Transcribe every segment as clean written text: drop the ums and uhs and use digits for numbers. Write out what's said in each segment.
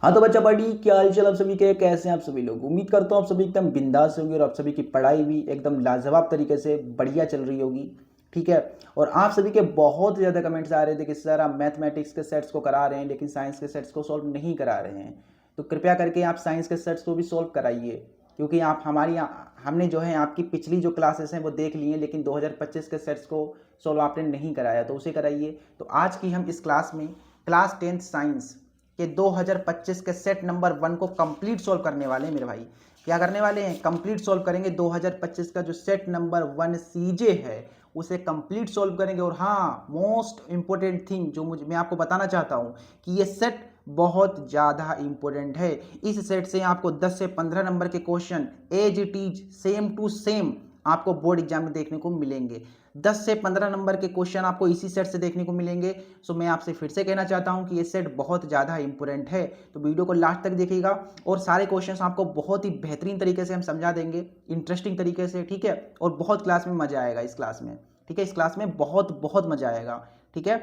हाँ तो बच्चा पार्टी क्या हाल चाल आप सभी के, कैसे हैं आप सभी लोग। उम्मीद करता हूँ आप सभी एकदम बिंदास होंगे और आप सभी की पढ़ाई भी एकदम लाजवाब तरीके से बढ़िया चल रही होगी। ठीक है। और आप सभी के बहुत ज़्यादा कमेंट्स आ रहे थे कि सर आप मैथमेटिक्स के सेट्स को करा रहे हैं लेकिन साइंस के सेट्स को सॉल्व नहीं करा रहे हैं। तो कृपया करके आप साइंस के सेट्स को भी सॉल्व कराइए, क्योंकि आप हमने जो है आपकी पिछली जो क्लासेस हैं वो देख ली हैं, लेकिन 2025 के सेट्स को सॉल्व आपने नहीं कराया, तो उसे कराइए। तो आज की हम इस क्लास में क्लास 10th साइंस के 2025 के सेट नंबर 1 को कंप्लीट सॉल्व करने वाले हैं मेरे भाई। क्या करने वाले हैं? कंप्लीट सॉल्व करेंगे। 2025 का जो सेट नंबर 1 सीजे है उसे कंप्लीट सॉल्व करेंगे। और हाँ, मोस्ट इंपॉर्टेंट थिंग जो मैं आपको बताना चाहता हूँ कि ये सेट बहुत ज़्यादा इंपॉर्टेंट है। इस सेट से आपको 10 से 15 नंबर के question as it is same to same आपको बोर्ड एग्जाम में देखने को मिलेंगे। 10 से 15 नंबर के क्वेश्चन आपको इसी सेट से देखने को मिलेंगे। सो मैं आपसे फिर से कहना चाहता हूं कि ये सेट बहुत ज़्यादा इंपॉर्टेंट है, तो वीडियो को लास्ट तक देखिएगा और सारे क्वेश्चंस आपको बहुत ही बेहतरीन तरीके से हम समझा देंगे, इंटरेस्टिंग तरीके से। ठीक है। और बहुत क्लास में मजा आएगा इस क्लास में। ठीक है, इस क्लास में बहुत बहुत मजा आएगा। ठीक है,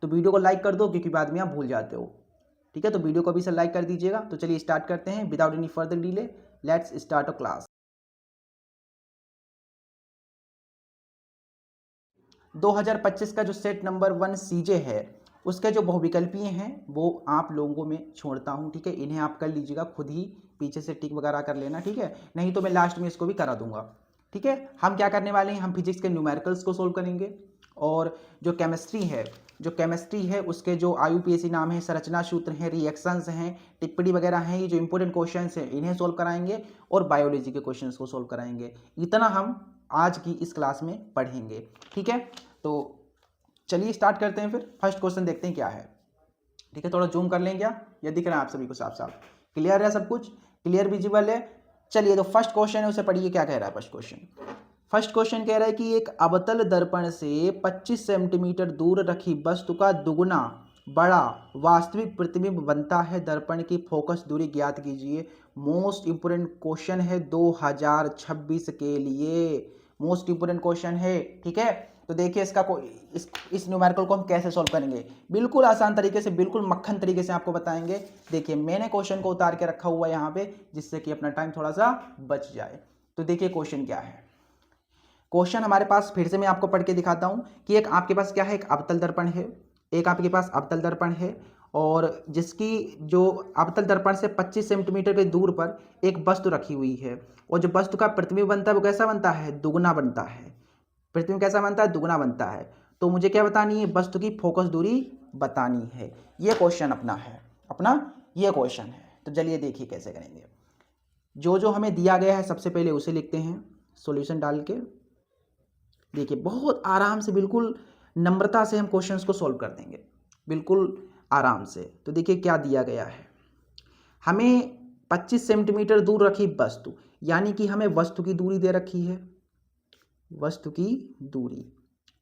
तो वीडियो को लाइक कर दो क्योंकि बाद में आप भूल जाते हो। ठीक है, तो वीडियो को अभी से लाइक कर दीजिएगा। तो चलिए स्टार्ट करते हैं without any further delay. Let's start a class. 2025 का जो सेट नंबर 1 सीजे है उसके जो बहुविकल्पीय हैं वो आप लोगों को मैं छोड़ता हूं। ठीक है, इन्हें आप कर लीजिएगा खुद ही, पीछे से टिक वगैरह कर लेना। ठीक है, नहीं तो मैं लास्ट में इसको भी करा दूंगा। ठीक है, हम क्या करने वाले हैं, हम फिजिक्स के न्यूमेरिकल्स को सोल्व करेंगे। और जो केमिस्ट्री है उसके जो आईयूपीएसी नाम है, संरचना सूत्र हैं, रिएक्शंस हैं, टिप्पणी वगैरह हैं, ये जो इंपॉर्टेंट क्वेश्चंस हैं इन्हें सोल्व कराएंगे। और बायोलॉजी के क्वेश्चंस को सोल्व कराएंगे। इतना हम आज की इस क्लास में पढ़ेंगे। ठीक है, तो चलिए स्टार्ट करते हैं। फिर फर्स्ट क्वेश्चन देखते हैं क्या है। ठीक है, थोड़ा जूम कर लें क्या, ये दिख रहा है आप सभी को साफ साफ? क्लियर है, सब कुछ क्लियर विजिबल है? चलिए, तो फर्स्ट क्वेश्चन है उसे पढ़िए, क्या कह रहा है फर्स्ट क्वेश्चन कह रहा है कि एक अवतल दर्पण से 25 सेंटीमीटर दूर रखी वस्तु का दुगना बड़ा वास्तविक प्रतिबिंब बनता है। दर्पण की फोकस दूरी ज्ञात कीजिए। मोस्ट इंपोर्टेंट क्वेश्चन है 2026 के लिए, मोस्ट इंपोर्टेंट क्वेश्चन है। ठीक है, तो देखिए इसका इस न्यूमेरिकल को हम कैसे सॉल्व करेंगे। बिल्कुल आसान तरीके से, बिल्कुल मक्खन तरीके से आपको बताएंगे। देखिए मैंने क्वेश्चन को उतार के रखा हुआ है यहाँ पे, जिससे कि अपना टाइम थोड़ा सा बच जाए। तो देखिए क्वेश्चन क्या है। क्वेश्चन हमारे पास फिर से मैं आपको पढ़ के दिखाता हूं कि एक आपके पास क्या है, एक अवतल दर्पण है। एक आपके पास अवतल दर्पण है और जिसकी जो अवतल दर्पण से 25 सेंटीमीटर के दूर पर एक वस्तु रखी हुई है। और जो वस्तु का प्रतिबिंब बनता है वो कैसा बनता है? दुगना बनता है। प्रतिबिंब कैसा बनता है? दुगना बनता है। तो मुझे क्या बतानी है? वस्तु की फोकस दूरी बतानी है। ये क्वेश्चन अपना है, ये क्वेश्चन है। तो चलिए देखिए कैसे करेंगे। जो जो हमें दिया गया है सबसे पहले उसे लिखते हैं सॉल्यूशन डाल के। देखिए बहुत आराम से, बिल्कुल नम्रता से हम क्वेश्चंस को सॉल्व कर देंगे, बिल्कुल आराम से। तो देखिए क्या दिया गया है। हमें 25 सेंटीमीटर दूर रखी वस्तु, यानी कि हमें वस्तु की दूरी दे रखी है, वस्तु की दूरी।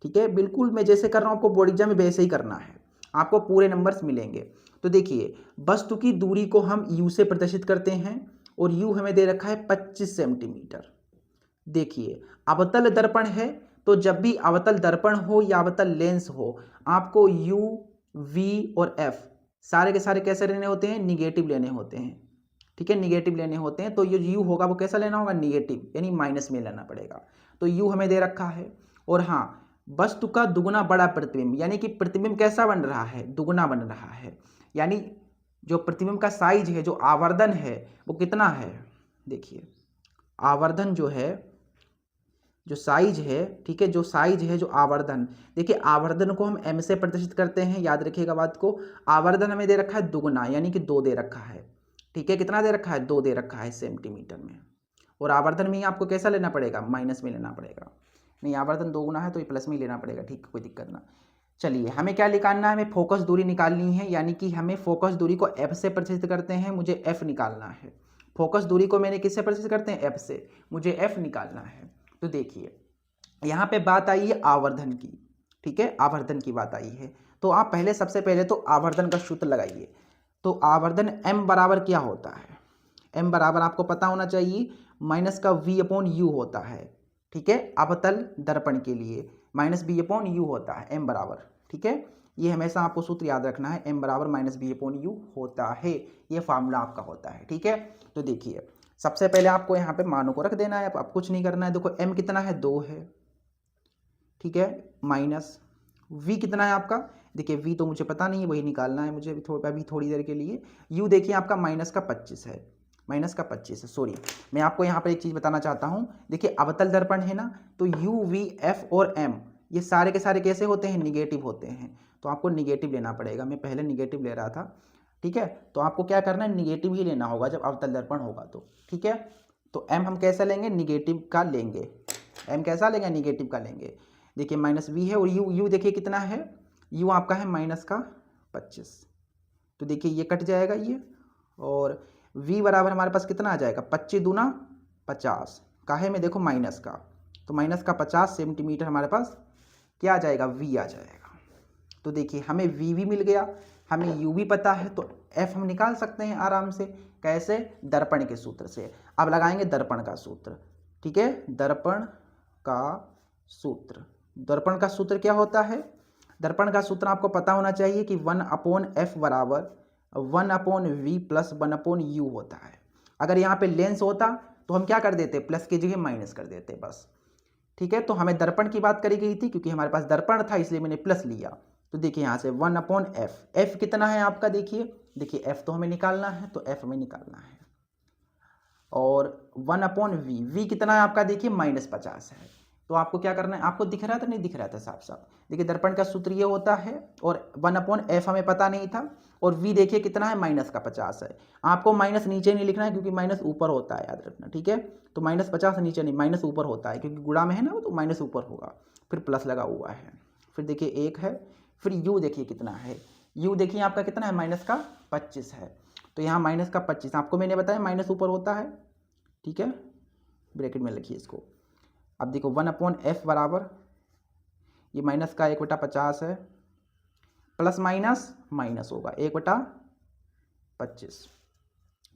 ठीक है, बिल्कुल मैं जैसे कर रहा हूं आपको बोर्ड एग्जाम में वैसे ही करना है, आपको पूरे नंबर्स मिलेंगे। तो देखिए वस्तु की दूरी को हम यू से प्रदर्शित करते हैं और यू हमें दे रखा है 25 सेंटीमीटर। देखिए अवतल दर्पण है, तो जब भी अवतल दर्पण हो या अवतल लेंस हो, आपको यू, वी और एफ सारे के सारे कैसे लेने होते हैं? निगेटिव लेने होते हैं। ठीक है, निगेटिव लेने होते हैं। तो ये यू होगा वो कैसा लेना होगा? निगेटिव, यानी माइनस में लेना पड़ेगा। तो यू हमें दे रखा है। और हाँ, वस्तु का दुगना बड़ा प्रतिबिंब, यानी कि प्रतिबिंब कैसा बन रहा है? दुगना बन रहा है। यानी जो प्रतिबिंब का साइज है, जो आवर्धन है, वो कितना है? देखिए आवर्धन जो है, जो साइज है, ठीक है, जो साइज है, जो आवर्धन, देखिए आवर्धन को हम एम से प्रदर्शित करते हैं, याद रखिएगा बात को। आवर्धन हमें दे रखा है दुगुना, यानी कि 2 दे रखा है। ठीक है, कितना दे रखा है? 2 दे रखा है सेंटीमीटर में। और आवर्धन में ही आपको कैसा लेना पड़ेगा? माइनस में लेना पड़ेगा। नहीं, आवर्धन 2 गुना है तो ये प्लस में ही लेना पड़ेगा। ठीक है, कोई दिक्कत ना। चलिए हमें क्या निकालना है? हमें फोकस दूरी निकालनी है, यानी कि हमें फोकस दूरी को एफ से प्रदर्शित करते हैं। मुझे एफ निकालना है। फोकस दूरी को मैंने किससे प्रदर्शित करते हैं? एफ से। मुझे एफ निकालना है। तो देखिए यहाँ पे बात आई है आवर्धन की। ठीक है, आवर्धन की बात आई है। तो आप पहले, सबसे पहले तो आवर्धन का सूत्र लगाइए। तो आवर्धन m बराबर क्या होता है? m बराबर आपको पता होना चाहिए, माइनस का v अपॉन यू होता है। ठीक है, अवतल दर्पण के लिए माइनस v अपॉन यू होता है m बराबर। ठीक है, ये हमेशा आपको सूत्र याद रखना है, m बराबर माइनस बी अपॉन यू होता है, ये फार्मूला आपका होता है। ठीक है, तो देखिए सबसे पहले आपको यहाँ पे मानों को रख देना है, अब कुछ नहीं करना है। देखो m कितना है, 2 है, ठीक है, माइनस v कितना है आपका, देखिए v तो मुझे पता नहीं है, वही निकालना है मुझे अभी थोड़ी देर के लिए। u देखिए आपका माइनस का 25 है, माइनस का 25 है, सॉरी मैं आपको यहाँ पर एक चीज़ बताना चाहता हूँ। देखिए अवतल दर्पण है ना, तो u v f और m ये सारे के सारे कैसे होते हैं, निगेटिव होते हैं, तो आपको निगेटिव लेना पड़ेगा। मैं पहले निगेटिव ले रहा था, ठीक है, तो आपको क्या करना है, निगेटिव ही लेना होगा जब अवतल दर्पण होगा तो। ठीक है, तो m हम कैसा लेंगे, निगेटिव का लेंगे, m कैसा लेंगे, निगेटिव का लेंगे। देखिए माइनस v है, और u देखिए कितना है, u आपका है माइनस का 25, तो देखिए ये कट जाएगा ये, और v बराबर हमारे पास कितना आ जाएगा, 25 दूना 50, काहे में देखो माइनस का, तो माइनस का 50 सेंटीमीटर हमारे पास क्या आ जाएगा, v आ जाएगा। तो देखिए हमें v भी मिल गया, हमें u भी पता है, तो f हम निकाल सकते हैं आराम से, कैसे, दर्पण के सूत्र से। अब लगाएंगे दर्पण का सूत्र, ठीक है, दर्पण का सूत्र, दर्पण का सूत्र क्या होता है, दर्पण का सूत्र आपको पता होना चाहिए कि 1/f बराबर 1/v प्लस 1/u होता है। अगर यहाँ पे लेंस होता तो हम क्या कर देते, प्लस की जगह माइनस कर देते बस। ठीक है, तो हमें दर्पण की बात करी गई थी, क्योंकि हमारे पास दर्पण था इसलिए मैंने प्लस लिया। तो देखिए यहाँ से 1/f, f कितना है आपका, देखिए f तो हमें निकालना है, तो f हमें निकालना है, और 1/v, v कितना है आपका, देखिए -50 है, तो आपको क्या करना है, आपको दिख रहा था, नहीं दिख रहा था साफ साफ, देखिए दर्पण का सूत्र ये होता है, और 1/f हमें पता नहीं था, और v देखिए कितना है, -50 है। आपको माइनस नीचे नहीं लिखना है, क्योंकि माइनस ऊपर होता है, याद रखना, ठीक है, तो -50 नीचे नहीं, माइनस ऊपर होता है, क्योंकि गुणा में है ना, तो माइनस ऊपर होगा, फिर प्लस लगा हुआ है, फिर देखिए 1 है, फिर u देखिए कितना है, u देखिए आपका कितना है, -25 है, तो यहाँ -25, आपको मैंने बताया माइनस ऊपर होता है, ठीक है, ब्रैकेट में लिखिए इसको। अब देखो 1/f बराबर ये माइनस का 1/50 है, प्लस माइनस माइनस होगा 1/25,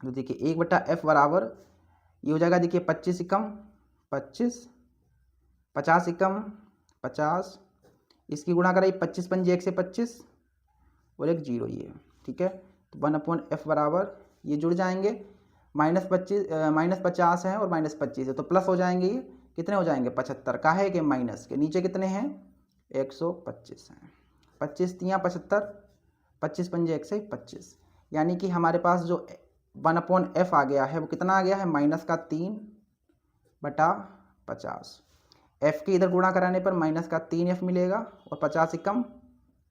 तो देखिए 1/f बराबर ये हो जाएगा, देखिए 25 एकम 25, 50 एकम 50, इसकी गुणा कराई 25 पंजे 1 से 25 और एक 0 ये, ठीक है, तो 1/f बराबर ये जुड़ जाएंगे, -50 है और -25 है, तो प्लस हो जाएंगे, ये कितने हो जाएंगे, 75, का है कि माइनस के, नीचे कितने हैं, 125 हैं, 25 तियाँ 75, 25 पंजे 1 से 25, यानी कि हमारे पास जो 1/f आ गया है वो कितना आ गया है, -3/50, f के इधर गुणा कराने पर -3f मिलेगा, और 50 एकम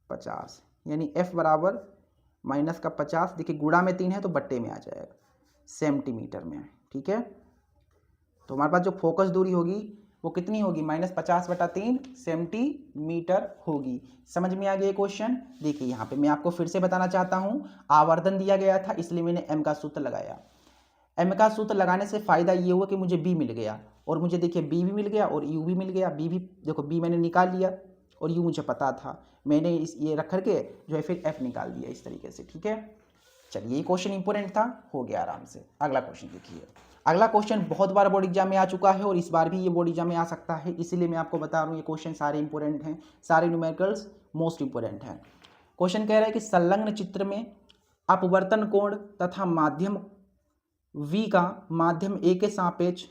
50, यानी f बराबर -50, देखिए गुणा में 3 है तो बट्टे में आ जाएगा, सेंटीमीटर में, ठीक है, तो हमारे पास जो फोकस दूरी होगी वो कितनी होगी, -50/3 सेंटीमीटर होगी। समझ में आ गया क्वेश्चन। देखिए यहाँ पे मैं आपको फिर से बताना चाहता हूँ, आवर्धन दिया गया था इसलिए मैंने m का सूत्र लगाया, m का सूत्र लगाने से फायदा ये हुआ कि मुझे b मिल गया, और मुझे देखिए b भी मिल गया और u भी मिल गया, b भी देखो, b मैंने निकाल लिया और u मुझे पता था, मैंने ये रख करके जो है फिर f निकाल दिया इस तरीके से, ठीक है। चलिए ये क्वेश्चन इंपॉर्टेंट था, हो गया आराम से। अगला क्वेश्चन देखिए, अगला क्वेश्चन बहुत बार बोर्ड एग्जाम में आ चुका है और इस बार भी ये बोर्ड एग्जाम में आ सकता है, इसीलिए मैं आपको बता रहा हूँ ये क्वेश्चन सारे इंपॉर्टेंट हैं, सारे न्यूमेरिकल्स मोस्ट इंपॉर्टेंट हैं। क्वेश्चन कह रहा है कि संलग्न चित्र में अपवर्तन कोण तथा माध्यम v का माध्यम a के सापेक्ष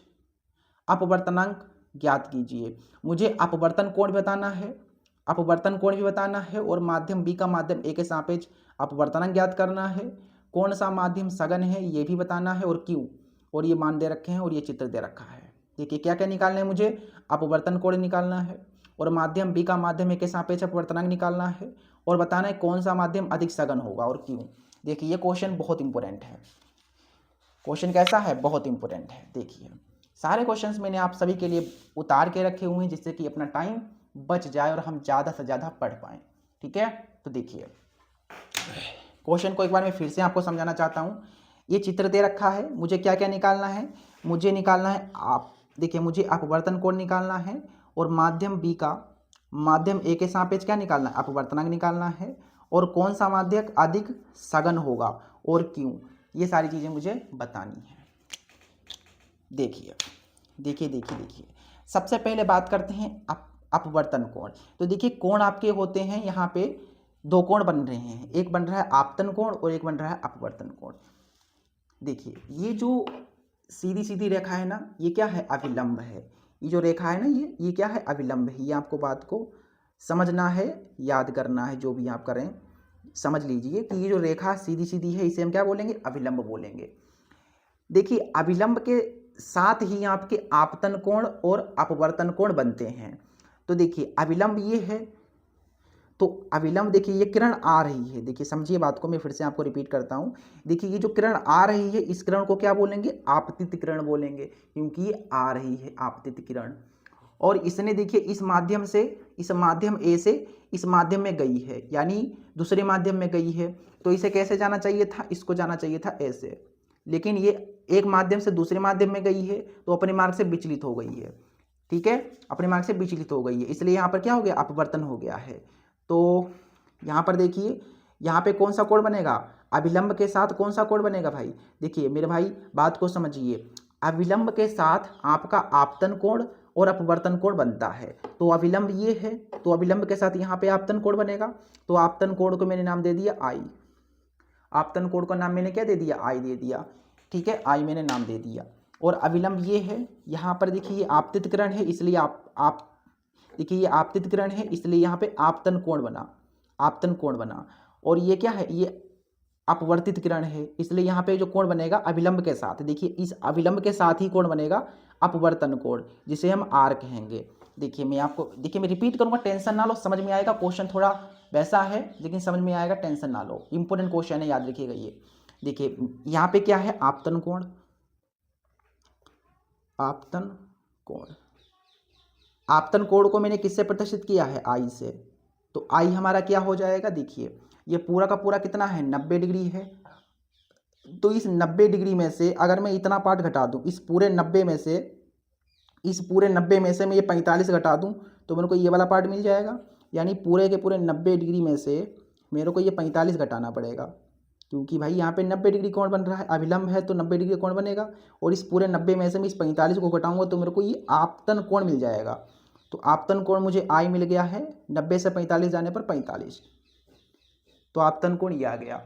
अपवर्तनांक ज्ञात कीजिए। मुझे अपवर्तन कोण बताना है, अपवर्तन कोण भी बताना है, और माध्यम b का माध्यम a के सापेक्ष अपवर्तनांक ज्ञात करना है। कौन सा माध्यम सघन है ये भी बताना है, और क्यों, और ये मान दे रखे हैं और ये चित्र दे रखा है। देखिए क्या क्या निकालना है, मुझे अपवर्तन कोण निकालना है, और माध्यम b का माध्यम a के सापेक्ष अपवर्तनांक निकालना है, और बताना है कौन सा माध्यम अधिक सघन होगा और क्यों। देखिए ये क्वेश्चन बहुत इंपॉर्टेंट है, क्वेश्चन कैसा है, बहुत इंपॉर्टेंट है। देखिए सारे क्वेश्चंस मैंने आप सभी के लिए उतार के रखे हुए हैं, जिससे कि अपना टाइम बच जाए और हम ज़्यादा से ज़्यादा पढ़ पाएँ, ठीक है। तो देखिए क्वेश्चन को एक बार मैं फिर से आपको समझाना चाहता हूँ। ये चित्र दे रखा है, मुझे क्या क्या निकालना है, मुझे निकालना है आप देखिए, मुझे अपवर्तन कोण निकालना है, और माध्यम b का माध्यम a के सापेक्ष क्या निकालना है, अपवर्तनांक निकालना है, और कौन सा माध्यक अधिक सघन होगा और क्यों, ये सारी चीज़ें मुझे बतानी है। देखिए देखिए देखिए देखिए सबसे पहले बात करते हैं अपवर्तन कोण। तो देखिए कोण आपके होते हैं यहाँ पे दो कोण बन रहे हैं, एक बन रहा है आपतन कोण और एक बन रहा है अपवर्तन कोण। देखिए ये जो सीधी सीधी रेखा है ना, ये क्या है, अविलंब है। ये जो रेखा है ना, ये क्या है, अविलंब है। ये आपको बात को समझना है, याद करना है, जो भी आप करें समझ लीजिए कि ये जो रेखा सीधी सीधी है इसे हम क्या बोलेंगे, अविलंब बोलेंगे। देखिए अविलंब के साथ ही आपके आपतन कोण और अपवर्तन कोण बनते हैं। तो देखिए अविलंब ये है, तो अविलंब देखिए ये किरण आ रही है, देखिए समझिए बात को, मैं फिर से आपको रिपीट करता हूँ। देखिए ये जो किरण आ रही है इस किरण को क्या बोलेंगे, आपतित किरण बोलेंगे, क्योंकि ये आ रही है आपतित किरण। और इसने देखिए इस माध्यम से, इस माध्यम ए से इस माध्यम में गई है, यानी दूसरे माध्यम में गई है। तो इसे कैसे जाना चाहिए था, इसको जाना चाहिए था ऐसे, लेकिन ये एक माध्यम से दूसरे माध्यम में गई है तो अपने मार्ग से विचलित हो गई है। ठीक है, अपने मार्ग से विचलित हो गई है, इसलिए यहाँ पर क्या हो गया, अपवर्तन हो गया है। तो यहाँ पर देखिए, यहाँ पे कौन सा कोण बनेगा, अविलंब के साथ कौन सा कोण बनेगा भाई। देखिए मेरे भाई बात को समझिए, अविलंब के साथ आपका आपतन कोण और अपवर्तन कोण बनता है। तो अविलंब ये है, तो अविलंब के साथ यहाँ पे आपतन कोण बनेगा। तो आपतन कोण को मैंने नाम दे दिया आई, आपतन कोण का नाम मैंने क्या दे दिया, आई दे दिया। ठीक है, आई मैंने नाम दे दिया। और अविलंब ये है, यहाँ पर देखिए ये आपतित किरण है, इसलिए आप देखिए ये आपतित किरण है, इसलिए यहाँ पे आपतन कोण बना, आपतन कोण बना। और ये क्या है, ये अपवर्तित किरण है, इसलिए यहाँ पे जो कोण बनेगा अविलंब के साथ, देखिए इस अविलंब के साथ ही कोण बनेगा अपवर्तन कोण, जिसे हम आर कहेंगे। देखिए मैं आपको, देखिए मैं रिपीट करूँगा, टेंशन ना लो, समझ में आएगा। क्वेश्चन थोड़ा वैसा है लेकिन समझ में आएगा, टेंशन ना लो, इंपॉर्टेंट क्वेश्चन है, याद रखिएगा ये। देखिए यहाँ पे क्या है, आपतन कोण, आपतन कोण, आपतन कोण को मैंने किससे प्रदर्शित किया है, आई से। तो आई हमारा क्या हो जाएगा, देखिए ये पूरा का पूरा कितना है, 90 डिग्री है। तो इस 90 डिग्री में से अगर मैं इतना पार्ट घटा दूं, इस पूरे 90 में से, इस पूरे 90 में से मैं ये 45 घटा दूं, तो मेरे को ये वाला पार्ट मिल जाएगा। यानी पूरे के पूरे 90 डिग्री में से मेरे को ये 45 घटाना पड़ेगा, क्योंकि भाई यहाँ पे 90 डिग्री कोण बन रहा है, अविलंब है तो 90 डिग्री कोण बनेगा। और इस पूरे 90 में से मैं इस 45 को घटाऊंगा तो मेरे को ये आपतन कोण मिल जाएगा। तो आपतन कोण मुझे आई मिल गया है, 90 से 45 जाने पर 45, तो आपतन कोण ये आ गया।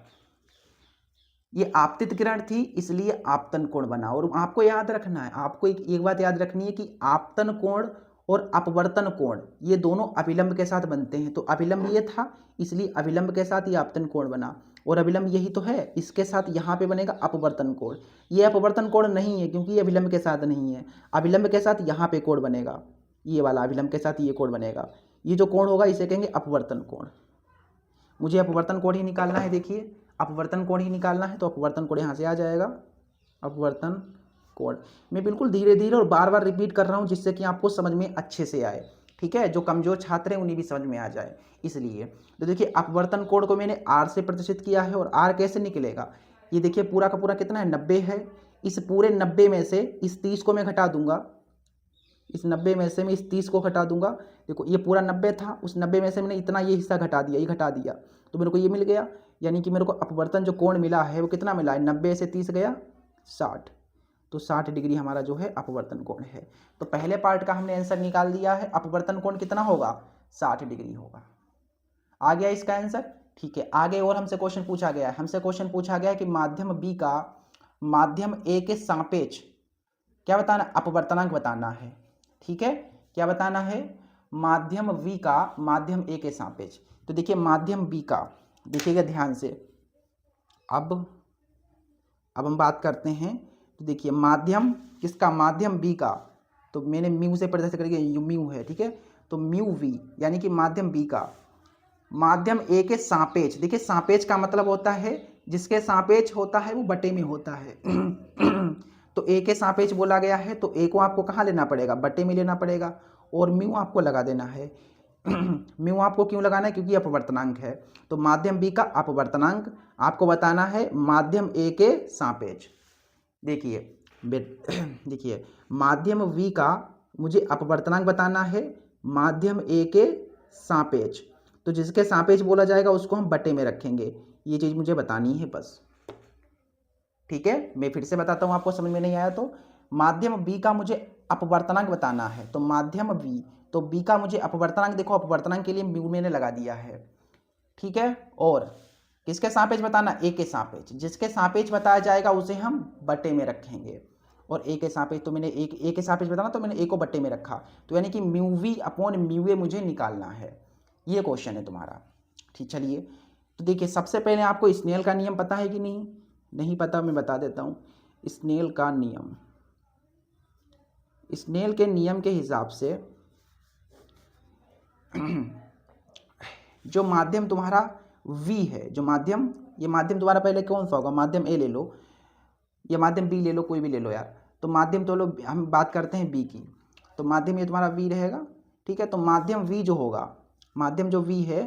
ये आपतित किरण थी इसलिए आपतन कोण बना। और आपको याद रखना है, आपको एक बात याद रखनी है कि आपतन कोण और अपवर्तन कोण ये दोनों अविलंब के साथ बनते हैं। तो अविलंब ये था इसलिए अविलंब के साथ ये आपतन कोण बना, और अविलंब यही तो है, इसके साथ यहाँ पे बनेगा अपवर्तन कोण। ये अपवर्तन कोण नहीं है क्योंकि ये अविलंब के साथ नहीं है, अविलंब के साथ यहाँ पे कोण बनेगा, ये वाला अविलंब के साथ ये कोण बनेगा। ये जो कोण होगा इसे कहेंगे अपवर्तन कोण। मुझे अपवर्तन कोण ही निकालना है, देखिए अपवर्तन कोण ही निकालना है, तो अपवर्तन कोण यहाँ से आ जाएगा, अपवर्तन कोण। मैं बिल्कुल धीरे धीरे और बार बार रिपीट कर रहा हूँ जिससे कि आपको समझ में अच्छे से आए। ठीक है, जो कमजोर छात्र हैं उन्हें भी समझ में आ जाए इसलिए। तो देखिए अपवर्तन कोण को मैंने आर से प्रदर्शित किया है, और आर कैसे निकलेगा, ये देखिए पूरा का पूरा कितना है, 90 है। इस पूरे 90 में से इस 30 को मैं घटा दूंगा, इस 90 में से मैं इस 30 को घटा दूंगा। देखो ये पूरा 90 था, उस 90 में से मैंने इतना ये हिस्सा घटा दिया, ये घटा दिया, तो मेरे को ये मिल गया। यानी कि मेरे को अपवर्तन जो कोण मिला है वो कितना मिला है, 90 से 30 गया 60, तो 60 डिग्री हमारा जो है अपवर्तन कोण है। तो पहले पार्ट का हमने आंसर निकाल दिया है, अपवर्तन कोण कितना होगा, 60 डिग्री होगा। आ गया इसका आंसर। ठीक है, आगे और हमसे क्वेश्चन पूछा गया है, हमसे क्वेश्चन पूछा गया है कि माध्यम बी का माध्यम ए के सापेक्ष क्या बताना, अपवर्तनांक बताना है। ठीक है, क्या बताना है, माध्यम वी का माध्यम ए के सापेक्ष। तो देखिए माध्यम बी का, देखिएगा ध्यान से, अब हम बात करते हैं। तो देखिए माध्यम किसका, माध्यम बी का, तो मैंने म्यू से प्रदर्शित करके म्यू है। ठीक है, तो म्यू वी यानी कि माध्यम बी का माध्यम ए के सापेक्ष। देखिए सापेक्ष का मतलब होता है जिसके सापेक्ष होता है वो बटे में होता है। तो ए के सापेक्ष बोला गया है, तो ए को आपको कहाँ लेना पड़ेगा, बटे में लेना पड़ेगा, और म्यू आपको लगा देना है। म्यू आपको क्यों लगाना है, क्योंकि अपवर्तनांक है। तो माध्यम बी का अपवर्तनांक आपको बताना है माध्यम ए के सापेक्ष। देखिए देखिए माध्यम वी का मुझे अपवर्तनांक बताना है माध्यम ए के सापेक्ष। तो जिसके सापेक्ष बोला जाएगा उसको हम बटे में रखेंगे, ये चीज़ मुझे बतानी है बस। ठीक है, मैं फिर से बताता हूँ, आपको समझ में नहीं आया तो। माध्यम बी का मुझे अपवर्तनांक बताना है, तो माध्यम बी, तो बी का मुझे अपवर्तनांक, देखो अपवर्तनांक के लिए म्यू मैंने लगा दिया है। ठीक है। और किसके सापेक्ष बताना, ए के सापेक्ष, जिसके सापेक्ष बताया जाएगा उसे हम बटे में रखेंगे। और ए के सापेक्ष, तो मैंने ए के सापेक्ष बताना तो मैंने ए को बटे में रखा, तो यानी कि म्यू वी अपॉन म्यू ए मुझे निकालना है। ये क्वेश्चन है तुम्हारा। ठीक, चलिए तो देखिए सबसे पहले आपको स्नेल का नियम पता है कि नहीं, नहीं पता, मैं बता देता हूँ। स्नेल का नियम, स्नेल के नियम के हिसाब से जो माध्यम तुम्हारा v है, जो माध्यम, ये माध्यम तुम्हारा पहले कौन सा होगा, माध्यम a ले लो, ये माध्यम b ले लो, कोई भी ले लो यार। तो माध्यम तो लो, हम बात करते हैं b की, तो माध्यम ये तुम्हारा v रहेगा। ठीक है, तो माध्यम v जो होगा, माध्यम जो v है,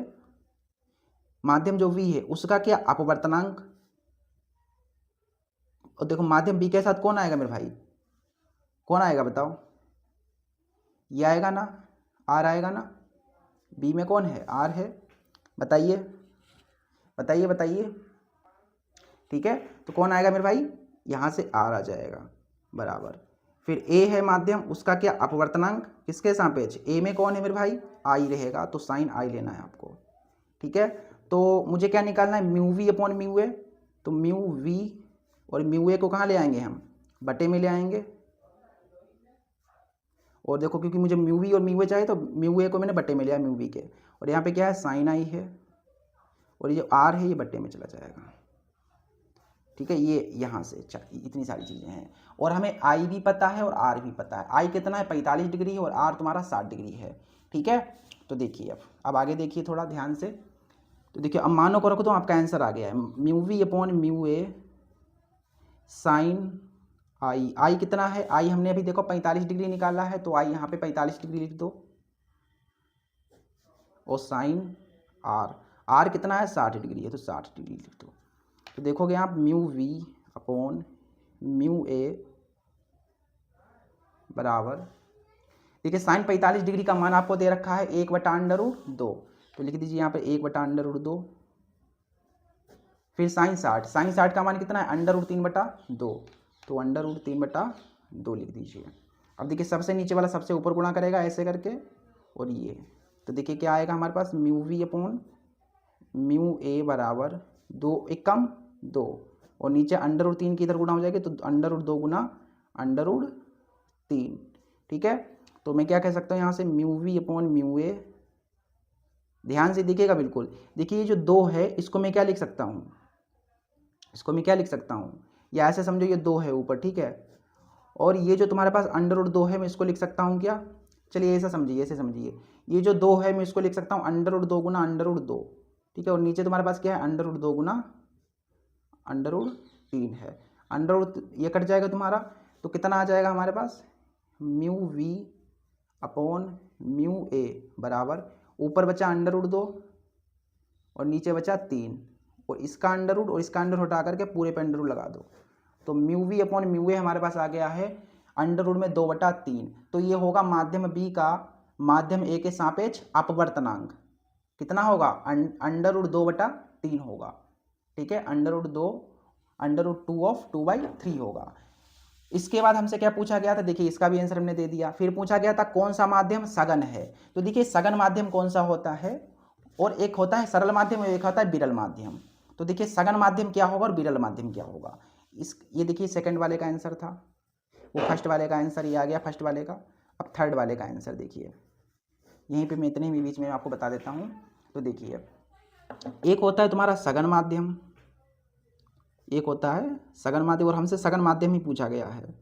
माध्यम जो v है उसका क्या अपवर्तनांक, और देखो माध्यम b के साथ कौन आएगा मेरे भाई, कौन आएगा बताओ, ये आएगा ना, r आएगा ना, b में कौन है, r है, बताइए बताइए बताइए। ठीक है, तो कौन आएगा मेरे भाई, यहाँ से r आ जाएगा बराबर। फिर a है माध्यम, उसका क्या अपवर्तनांक, किसके सापेक्ष, a में कौन है मेरे भाई, i रहेगा, तो साइन i लेना है आपको। ठीक है, तो मुझे क्या निकालना है, म्यू वी अपॉन म्यू ए, तो म्यू वी और म्यू ए को कहाँ ले आएंगे हम, बटे में ले आएंगे। और देखो क्योंकि मुझे म्यू वी और म्यू ए चाहिए, तो म्यू ए को मैंने बटे में लिया म्यू वी के, और यहाँ पे क्या है साइन आई है, और ये जो आर है ये बटे में चला जाएगा। ठीक है, ये यहाँ से इतनी सारी चीज़ें हैं, और हमें आई भी पता है और आर भी पता है। आई कितना है 45 डिग्री है, और आर तुम्हारा 60 डिग्री है। ठीक है, तो देखिए अब आगे देखिए थोड़ा ध्यान से, तो देखिए अब मानो को रखो तो आपका आंसर आ गया है, mu V upon mu A sine i, i कितना है, आई हमने अभी देखो 45 डिग्री निकाला है, तो आई यहाँ पे 45 डिग्री लिख दो, और साइन आर, आर कितना है 60 डिग्री है, तो 60 डिग्री लिख दो। तो देखोगे आप म्यू वी अपॉन म्यू ए बराबर, देखिए साइन 45 डिग्री का मान आपको दे रखा है 1/√2, तो लिख दीजिए यहाँ पे 1/√2। फिर साइन 60, साइन 60 का मान कितना है √3/2, तो √3/2 लिख दीजिए। अब देखिए सबसे नीचे वाला सबसे ऊपर गुणा करेगा ऐसे करके, और ये, तो देखिए क्या आएगा हमारे पास, म्यू वी अपॉन म्यू ए बराबर 2 एक कम 2, और नीचे √3 की इधर गुणा हो जाएगी, तो √2 गुना √3। ठीक है, तो मैं क्या कह सकता हूँ यहाँ से, म्यू वी अपॉन म्यू ए, ध्यान से देखिएगा बिल्कुल, देखिए ये जो 2 है इसको मैं क्या लिख सकता हूँ, इसको मैं क्या लिख सकता हूँ, या ऐसे समझो ये 2 है ऊपर। ठीक है, और ये जो तुम्हारे पास √2 है मैं इसको लिख सकता हूँ क्या, चलिए ऐसा समझिए, ऐसे समझिए, ये जो 2 है मैं इसको लिख सकता हूँ √2 गुना √2। ठीक है, और नीचे तुम्हारे पास क्या है √2 गुना √3 है, ये कट जाएगा तुम्हारा, तो कितना आ जाएगा हमारे पास, म्यू वी अपॉन म्यू ए बराबर, ऊपर बचा √2 और नीचे बचा 3, और इसका अंडर और इसका अंडर हटा करके पूरे पे अंडर लगा दो, तो म्यू वी अपॉन म्यू ए हमारे पास आ गया है अंडर में 2/3। तो ये होगा माध्यम बी का माध्यम ए के सापेक्ष अपवर्तनांक, कितना होगा √2/3 होगा। ठीक है, √2 ऑफ 2/3 होगा। इसके बाद हमसे क्या पूछा गया था, देखिए इसका भी आंसर हमने दे दिया। फिर पूछा गया था कौन सा माध्यम सघन है, तो देखिए सघन माध्यम कौन सा होता है, और एक होता है सरल माध्यम और एक होता है विरल माध्यम। तो देखिए सघन माध्यम क्या होगा और विरल माध्यम क्या होगा, ये देखिए सेकंड वाले का आंसर था, वो फर्स्ट वाले का आंसर ये आ गया फर्स्ट वाले का। अब थर्ड वाले का आंसर देखिए, यहीं पे मैं इतने ही बीच में आपको बता देता हूँ। तो देखिए एक होता है तुम्हारा सघन माध्यम, एक होता है सघन माध्यम, और हमसे सघन माध्यम ही पूछा गया है,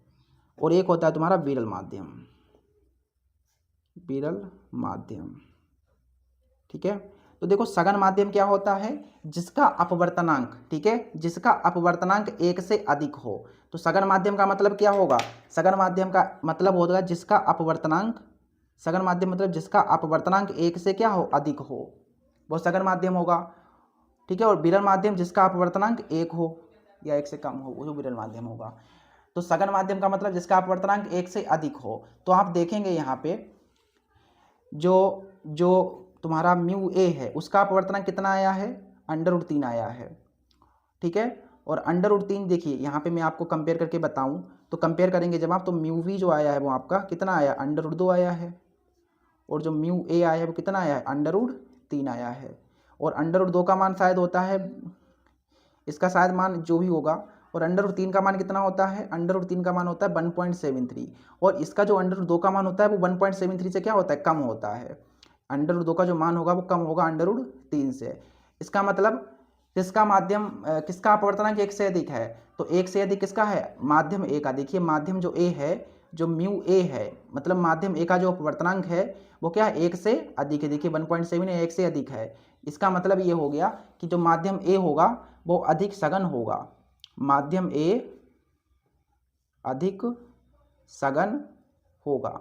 और एक होता है तुम्हारा विरल माध्यम, विरल माध्यम। ठीक है, तो देखो सघन माध्यम क्या होता है, जिसका अपवर्तनांक, ठीक है, जिसका अपवर्तनांक 1 से अधिक हो। तो सघन माध्यम का मतलब क्या होगा, सघन माध्यम का मतलब होगा जिसका अपवर्तनांक, सघन माध्यम मतलब जिसका अपवर्तनांक 1 से क्या हो, अधिक हो, वो सघन माध्यम होगा। ठीक है, और विरल माध्यम जिसका अपवर्तनांक 1 हो या 1 से कम हो, वो विरल माध्यम होगा। तो सघन माध्यम का मतलब जिसका अपवर्तनांक 1 से अधिक हो। तो आप देखेंगे यहाँ पे जो तुम्हारा म्यू ए है उसका अपवर्तनांक कितना आया है, √3 आया है। ठीक है, और √3 देखिए यहाँ पे मैं आपको कंपेयर करके बताऊं, तो कंपेयर करेंगे जब आप, तो म्यू वी जो आया है वो आपका कितना आया, √2 आया है, और जो म्यू ए आया है वो कितना आया है, √3 आया है। और अंडर रूट 2 का मान शायद होता है, इसका शायद मान जो भी होगा, और अंडर रूट 3 का मान कितना होता है, अंडर रूट 3 का मान होता है 1.73, और इसका जो अंडर रूट 2 का मान होता है वो 1.73 से क्या होता है, कम होता है। अंडर रूट 2 का जो मान होगा वो कम होगा अंडर रूट 3 से। इसका मतलब किसका माध्यम किसका अपवर्तनांक 1 से अधिक है, तो 1 से अधिक किसका है, माध्यम ए का। देखिए माध्यम जो ए है, जो म्यू ए है, मतलब माध्यम ए का जो अपवर्तनांक है वो क्या है, 1 से अधिक है। देखिए 1.7 1 से अधिक है। इसका मतलब ये हो गया कि जो माध्यम ए होगा वो अधिक सघन होगा, माध्यम ए अधिक सघन होगा।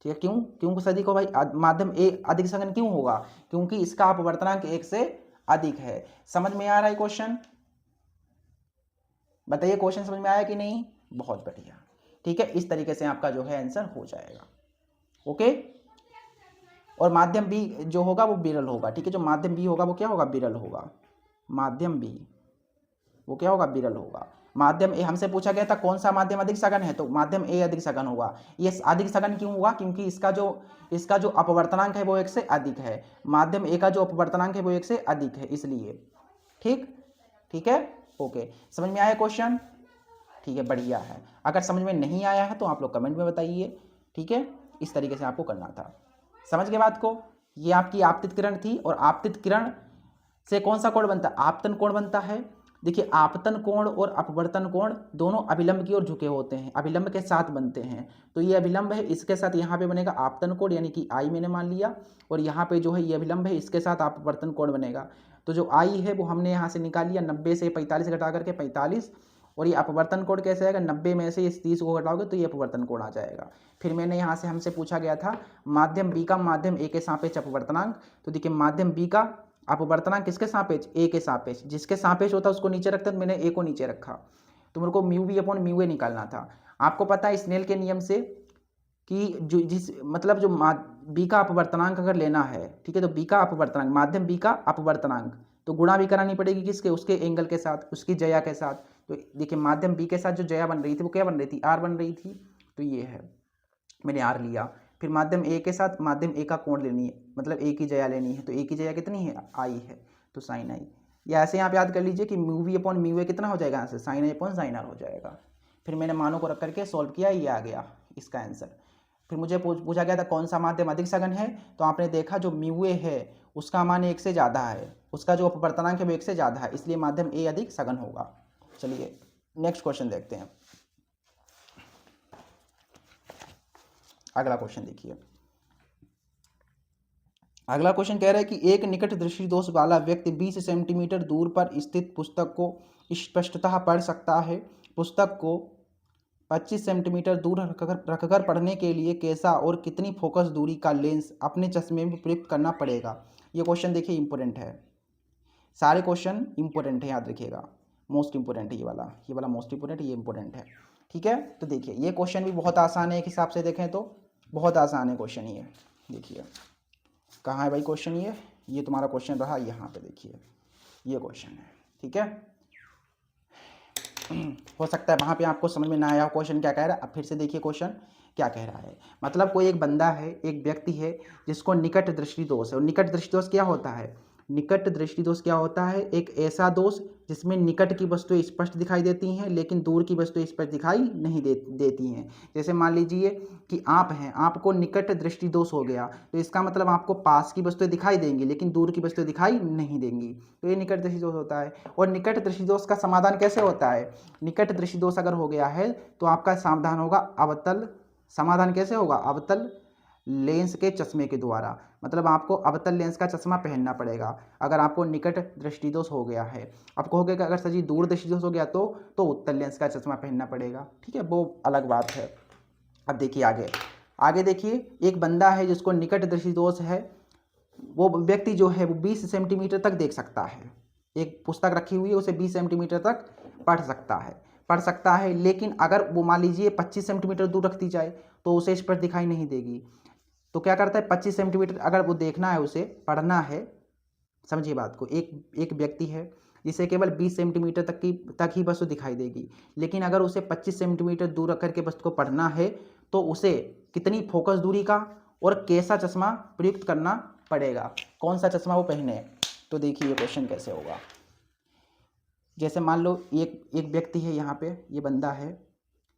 ठीक है, क्यों क्यों सदी को भाई माध्यम ए अधिक सघन क्यों होगा, क्योंकि इसका अपवर्तनांक 1 से अधिक है। समझ में आ रहा है क्वेश्चन, बताइए क्वेश्चन समझ में आया कि नहीं, बहुत बढ़िया। ठीक है, इस तरीके से आपका जो है आंसर हो जाएगा। ओके, और माध्यम बी जो होगा वो विरल होगा। ठीक है, जो माध्यम बी होगा वो क्या होगा, विरल होगा। माध्यम बी वो क्या होगा, विरल होगा। माध्यम ए हमसे पूछा गया था कौन सा माध्यम अधिक सघन है, तो माध्यम ए अधिक सघन होगा। ये अधिक सघन क्यों हुआ, क्योंकि इसका जो अपवर्तनांक है वो 1 से अधिक है। माध्यम ए का जो अपवर्तनांक है वो 1 से अधिक है, इसलिए। ठीक ठीक है, ओके, समझ में आया क्वेश्चन। ठीक है, बढ़िया है। अगर समझ में नहीं आया है तो आप लोग कमेंट में बताइए। ठीक है, इस तरीके से आपको करना था। समझ गए बात को। ये आपकी आपतित किरण थी, और आपतित किरण से कौन सा कोण बनता है, आपतन कोण बनता है। देखिए आपतन कोण और अपवर्तन कोण दोनों अभिलंब की ओर झुके होते हैं, अभिलंब के साथ बनते हैं। तो ये अभिलंब है, इसके साथ यहाँ पे बनेगा आपतन कोण, यानी कि आई मैंने मान लिया, और यहाँ पे जो है ये अभिलंब है, इसके साथ अपवर्तन कोण बनेगा। तो जो आई है वो हमने यहाँ से निकाल लिया, 90 से 45 घटा करके 45, और ये अपवर्तन कोण कैसे आएगा, 90 में से इस 30 को घटाओगे तो ये अपवर्तन कोण आ जाएगा। फिर मैंने यहाँ से हमसे पूछा गया था माध्यम बी का माध्यम ए के सापेक्ष अपवर्तनांक। तो देखिए माध्यम बी का अपवर्तनांक किसके सापेक्ष, ए के सापेक्ष। जिसके सापेक्ष होता है उसको नीचे रखते, तो मैंने ए को नीचे रखा। तो मेरे को म्यू बी अपॉन म्यू ए निकालना था। आपको पता है स्नेल के नियम से कि जो मतलब जो बी का अपवर्तनांक अगर लेना है, ठीक है, तो बी का अपवर्तनांक, माध्यम बी का अपवर्तनांक, तो गुणा भी करानी पड़ेगी किसके, उसके एंगल के साथ, उसकी जया के साथ। तो देखिए माध्यम बी के साथ जो जया बन रही थी वो क्या बन रही थी, आर बन रही थी। तो ये है, मैंने आर लिया। फिर माध्यम ए के साथ माध्यम ए का कोण लेनी है, मतलब ए की जया लेनी है। तो ए की जया कितनी है, आई है, तो साइन आई। या ऐसे आप याद कर लीजिए कि mu V upon mu A कितना हो जाएगा, यहाँ से sine I upon sine R हो जाएगा। फिर मैंने मानों को रख करके सॉल्व किया, ये आ गया इसका आंसर। फिर मुझे पूछा गया था कौन सा माध्यम अधिक सघन है, तो आपने देखा जो म्यू ए है उसका मान 1 से ज़्यादा है, उसका जो अपवर्तनांक है वो 1 से ज़्यादा है, इसलिए माध्यम ए अधिक सघन होगा। चलिए नेक्स्ट क्वेश्चन देखते हैं। अगला क्वेश्चन देखिए। अगला क्वेश्चन कह रहा है कि एक निकट दृष्टि दोष वाला व्यक्ति 20 सेंटीमीटर दूर पर स्थित पुस्तक को स्पष्टतः पढ़ सकता है। पुस्तक को 25 सेंटीमीटर दूर रखकर पढ़ने के लिए कैसा और कितनी फोकस दूरी का लेंस अपने चश्मे में प्रयुक्त करना पड़ेगा। ये क्वेश्चन देखिए इंपॉर्टेंट है, सारे क्वेश्चन इंपॉर्टेंट है, याद रखिएगा। मोस्ट इंपॉर्टेंट है ये वाला मोस्ट इंपॉर्टेंट, ये इंपॉर्टेंट है। ठीक है, तो देखिए ये क्वेश्चन भी बहुत आसान है, एक हिसाब से देखें तो बहुत आसान है क्वेश्चन ये। देखिए कहाँ है भाई क्वेश्चन, ये तुम्हारा क्वेश्चन रहा यहाँ पे, देखिए ये क्वेश्चन है। ठीक है, हो सकता है वहाँ पे आपको समझ में ना आया हो क्वेश्चन क्या कह रहा है। अब फिर से देखिए क्वेश्चन क्या कह रहा है। मतलब कोई एक बंदा है, एक व्यक्ति है जिसको निकट दृष्टि दोष है। और निकट दृष्टि दोष क्या होता है, निकट दृष्टि दोष क्या होता है, एक ऐसा दोष जिसमें निकट की वस्तुएं स्पष्ट दिखाई देती हैं लेकिन दूर की वस्तुएं स्पष्ट दिखाई नहीं देती हैं। जैसे मान लीजिए कि आप हैं, आपको निकट दृष्टि दोष हो गया, तो इसका मतलब आपको पास की वस्तुएं दिखाई देंगी लेकिन दूर की वस्तुएं दिखाई नहीं देंगी, तो ये निकट दृष्टि दोष होता है। और निकट दृष्टि दोष का समाधान कैसे होता है, निकट दृष्टि दोष अगर हो गया है तो आपका समाधान होगा अवतल। समाधान कैसे होगा, अवतल लेंस के चश्मे के द्वारा। मतलब आपको अवतल लेंस का चश्मा पहनना पड़ेगा अगर आपको निकट दृष्टि दोष हो गया है। आप कहोगे कि अगर सर जी दूर दृष्टि दोष हो गया तो उत्तल लेंस का चश्मा पहनना पड़ेगा। ठीक है, वो अलग बात है। अब देखिए आगे देखिए, एक बंदा है जिसको निकट दृष्टि दोष है, वो व्यक्ति जो है वो 20 सेंटीमीटर तक देख सकता है। एक पुस्तक रखी हुई है, उसे 20 सेंटीमीटर तक पढ़ सकता है, लेकिन अगर वो मान लीजिए 25 सेंटीमीटर दूर रख दी जाए तो उसे स्पष्ट दिखाई नहीं देगी। तो क्या करता है, 25 सेंटीमीटर अगर वो देखना है, उसे पढ़ना है, समझिए बात को, एक व्यक्ति है जिसे केवल 20 सेंटीमीटर तक ही वस्तु दिखाई देगी, लेकिन अगर उसे 25 सेंटीमीटर दूर रख करके वस्तु को पढ़ना है तो उसे कितनी फोकस दूरी का और कैसा चश्मा प्रयुक्त करना पड़ेगा। कौन सा चश्मा वो पहने? तो देखिए ये क्वेश्चन कैसे होगा। जैसे मान लो एक व्यक्ति है, यहाँ पे ये बंदा है,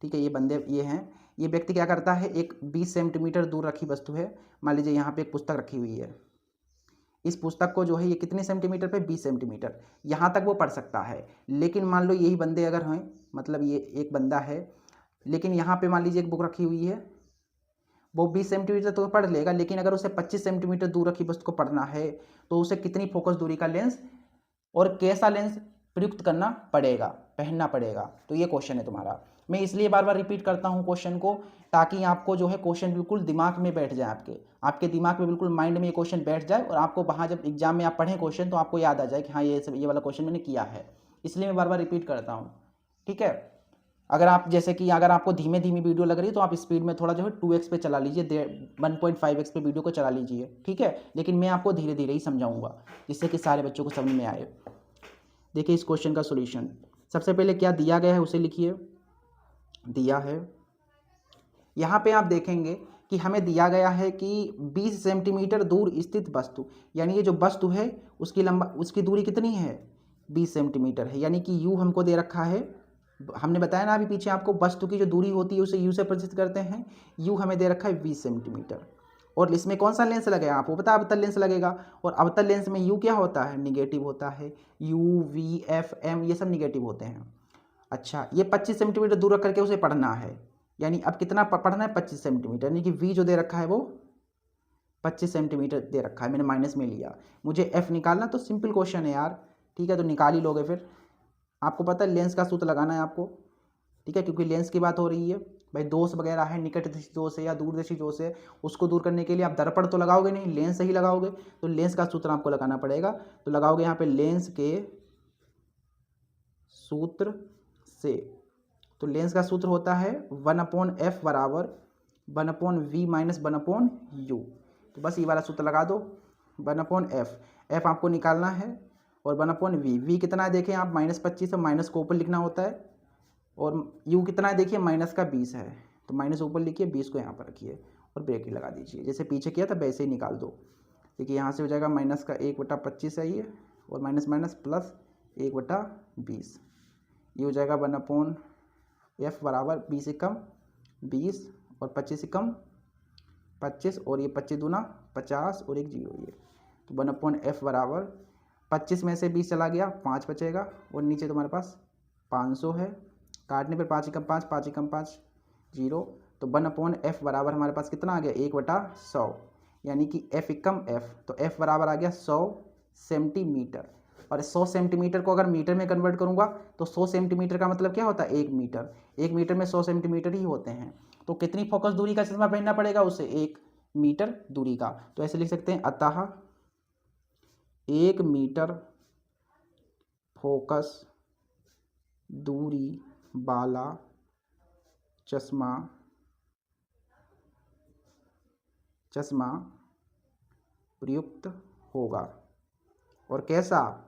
ठीक है, ये बंदे ये हैं। ये व्यक्ति क्या करता है, एक 20 सेंटीमीटर दूर रखी वस्तु है, मान लीजिए यहाँ पे एक पुस्तक रखी हुई है। इस पुस्तक को जो है ये कितने सेंटीमीटर पे, 20 सेंटीमीटर, यहाँ तक वो पढ़ सकता है। लेकिन मान लो यही बंदे अगर हैं, मतलब ये एक बंदा है, लेकिन यहाँ पे मान लीजिए एक बुक रखी हुई है, वो 20 सेंटीमीटर तो पढ़ लेगा, लेकिन अगर उसे 25 सेंटीमीटर दूर रखी वस्तु को पढ़ना है तो उसे कितनी फोकस दूरी का लेंस और कैसा लेंस प्रयुक्त करना पड़ेगा, पहनना पड़ेगा। तो ये क्वेश्चन है तुम्हारा। मैं इसलिए बार बार रिपीट करता हूँ क्वेश्चन को, ताकि आपको जो है क्वेश्चन बिल्कुल दिमाग में बैठ जाए, आपके दिमाग में बिल्कुल माइंड में ये क्वेश्चन बैठ जाए, और आपको वहाँ जब एग्जाम में आप पढ़ें क्वेश्चन तो आपको याद आ जाए कि हाँ ये वाला क्वेश्चन मैंने किया है। इसलिए मैं बार बार रिपीट करता हूँ, ठीक है। अगर आप जैसे कि अगर आपको धीमे धीमे वीडियो लग रही है तो आप स्पीड में थोड़ा जो है 2x पे चला लीजिए, 1.5x पे वीडियो को चला लीजिए, ठीक है। लेकिन मैं आपको धीरे धीरे ही समझाऊंगा जिससे कि सारे बच्चों को समझ में आए। देखिए इस क्वेश्चन का सॉल्यूशन, सबसे पहले क्या दिया गया है उसे लिखिए। दिया है, यहाँ पे आप देखेंगे कि हमें दिया गया है कि 20 सेंटीमीटर दूर स्थित वस्तु, यानी ये जो वस्तु है उसकी दूरी कितनी है, 20 सेंटीमीटर है। यानी कि u हमको दे रखा है, हमने बताया ना अभी पीछे आपको, वस्तु की जो दूरी होती है उसे u से प्रदर्शित करते हैं। u हमें दे रखा है 20 सेंटीमीटर, और इसमें कौन सा लेंस लगेगा आपको पता है, अवतल लेंस लगेगा। और अवतल लेंस में u क्या होता है, निगेटिव होता है। u, v, f, m ये सब निगेटिव होते हैं। अच्छा, ये 25 सेंटीमीटर दूर रख करके उसे पढ़ना है, यानी अब कितना पढ़ना है, 25 सेंटीमीटर, यानी कि v जो दे रखा है वो 25 सेंटीमीटर दे रखा है, मैंने माइनस में लिया। मुझे f निकालना, तो सिंपल क्वेश्चन है यार, ठीक है, तो निकाल ही लोगे। फिर आपको पता है लेंस का सूत्र लगाना है आपको, ठीक है, क्योंकि लेंस की बात हो रही है भाई। दोष वगैरह है, निकटदर्शी दोष है या दूरदर्शी दोष है, उसको दूर करने के लिए आप दर्पण तो लगाओगे नहीं, लेंस ही लगाओगे। तो लेंस का सूत्र आपको लगाना पड़ेगा, तो लगाओगे यहाँ पे लेंस के सूत्र से। तो लेंस का सूत्र होता है 1/f बराबर 1/v माइनस 1/u। तो बस ये वाला सूत्र लगा दो, 1/f, f आपको निकालना है, और 1/v, v कितना है देखें आप, -25 है, माइनस को ऊपर लिखना होता है, और u कितना है देखिए, माइनस का 20 है, तो माइनस ऊपर लिखिए, 20 को यहाँ पर रखिए और ब्रेक लगा दीजिए। जैसे पीछे किया था वैसे ही निकाल दो। देखिए यहाँ से हो जाएगा माइनस का 1/25 है ये, और माइनस माइनस प्लस 1/20, ये हो जाएगा 1/f बराबर 20 एकम 20 और 25 एकम 25, और ये 25 दूना 50 और एक 0 ये। तो 1/f बराबर 25 में से 20 चला गया, 5 बचेगा, और नीचे तुम्हारे पास 500 है, काटने पर 5 एकम 5 5 एकम 5 0। तो 1/f बराबर हमारे पास कितना आ गया, 1/100, यानी कि f एकम f, तो f बराबर आ गया 100 सेंटीमीटर। और 100 सेंटीमीटर को अगर मीटर में कन्वर्ट करूंगा तो 100 सेंटीमीटर का मतलब क्या होता है, 1 मीटर। 1 मीटर में 100 सेंटीमीटर ही होते हैं। तो कितनी फोकस दूरी का चश्मा पहनना पड़ेगा उसे, 1 मीटर दूरी का। तो ऐसे लिख सकते हैं, अतः 1 मीटर फोकस दूरी वाला चश्मा प्रयुक्त होगा। और कैसा,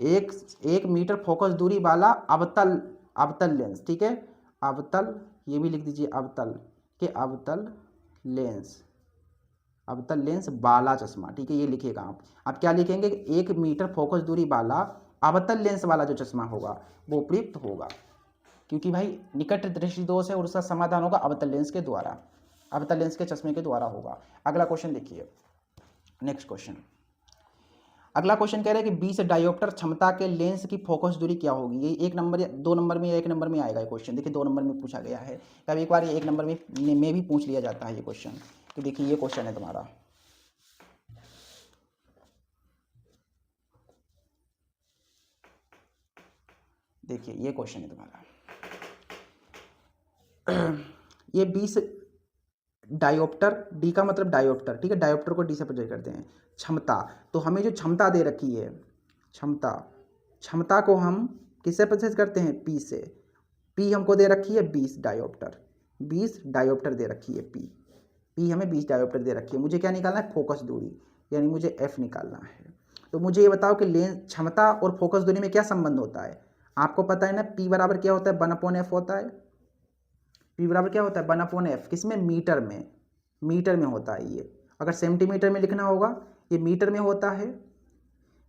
1 मीटर फोकस दूरी वाला अवतल लेंस, ठीक है, अवतल, ये भी लिख दीजिए, अवतल लेंस वाला चश्मा, ठीक है, ये लिखिएगा आप क्या लिखेंगे, 1 मीटर फोकस दूरी वाला अवतल लेंस वाला जो चश्मा होगा वो प्रयुक्त होगा, क्योंकि भाई निकट दृष्टि दोष है और उसका समाधान होगा अवतल लेंस के द्वारा, अवतल लेंस के चश्मे के द्वारा होगा। अगला क्वेश्चन देखिए, नेक्स्ट क्वेश्चन। अगला क्वेश्चन कह रहा है कि 20 डायोप्टर क्षमता के लेंस की फोकस दूरी क्या होगी। ये 1 नंबर या 2 नंबर में या 1 नंबर में आएगा ये क्वेश्चन। देखिए 2 नंबर में पूछा गया है, कभी एक बार ये 1 नंबर में भी पूछ लिया जाता है ये क्वेश्चन। तो देखिए ये क्वेश्चन है तुम्हारा, देखिए ये क्वेश्चन है तुम्हारा। ये 20 डायोप्टर, डी का मतलब डायोप्टर, ठीक है, डायोप्टर को डी से प्रदर्शित करते हैं। क्षमता, तो हमें जो क्षमता दे रखी है, क्षमता को हम किससे प्रदर्शित करते हैं, पी से। पी हमको दे रखी है 20 डायोप्टर दे रखी है, पी हमें 20 डायोप्टर दे रखी है। मुझे क्या निकालना है, फोकस दूरी, यानी मुझे एफ निकालना है। तो मुझे ये बताओ कि लेंस क्षमता और फोकस दूरी में क्या संबंध होता है। आपको पता है ना, पी बराबर क्या होता है, 1/f होता है। पी बराबर क्या होता है, 1/f, किसमें, मीटर में होता है ये। अगर सेंटीमीटर में लिखना होगा, ये मीटर में होता है,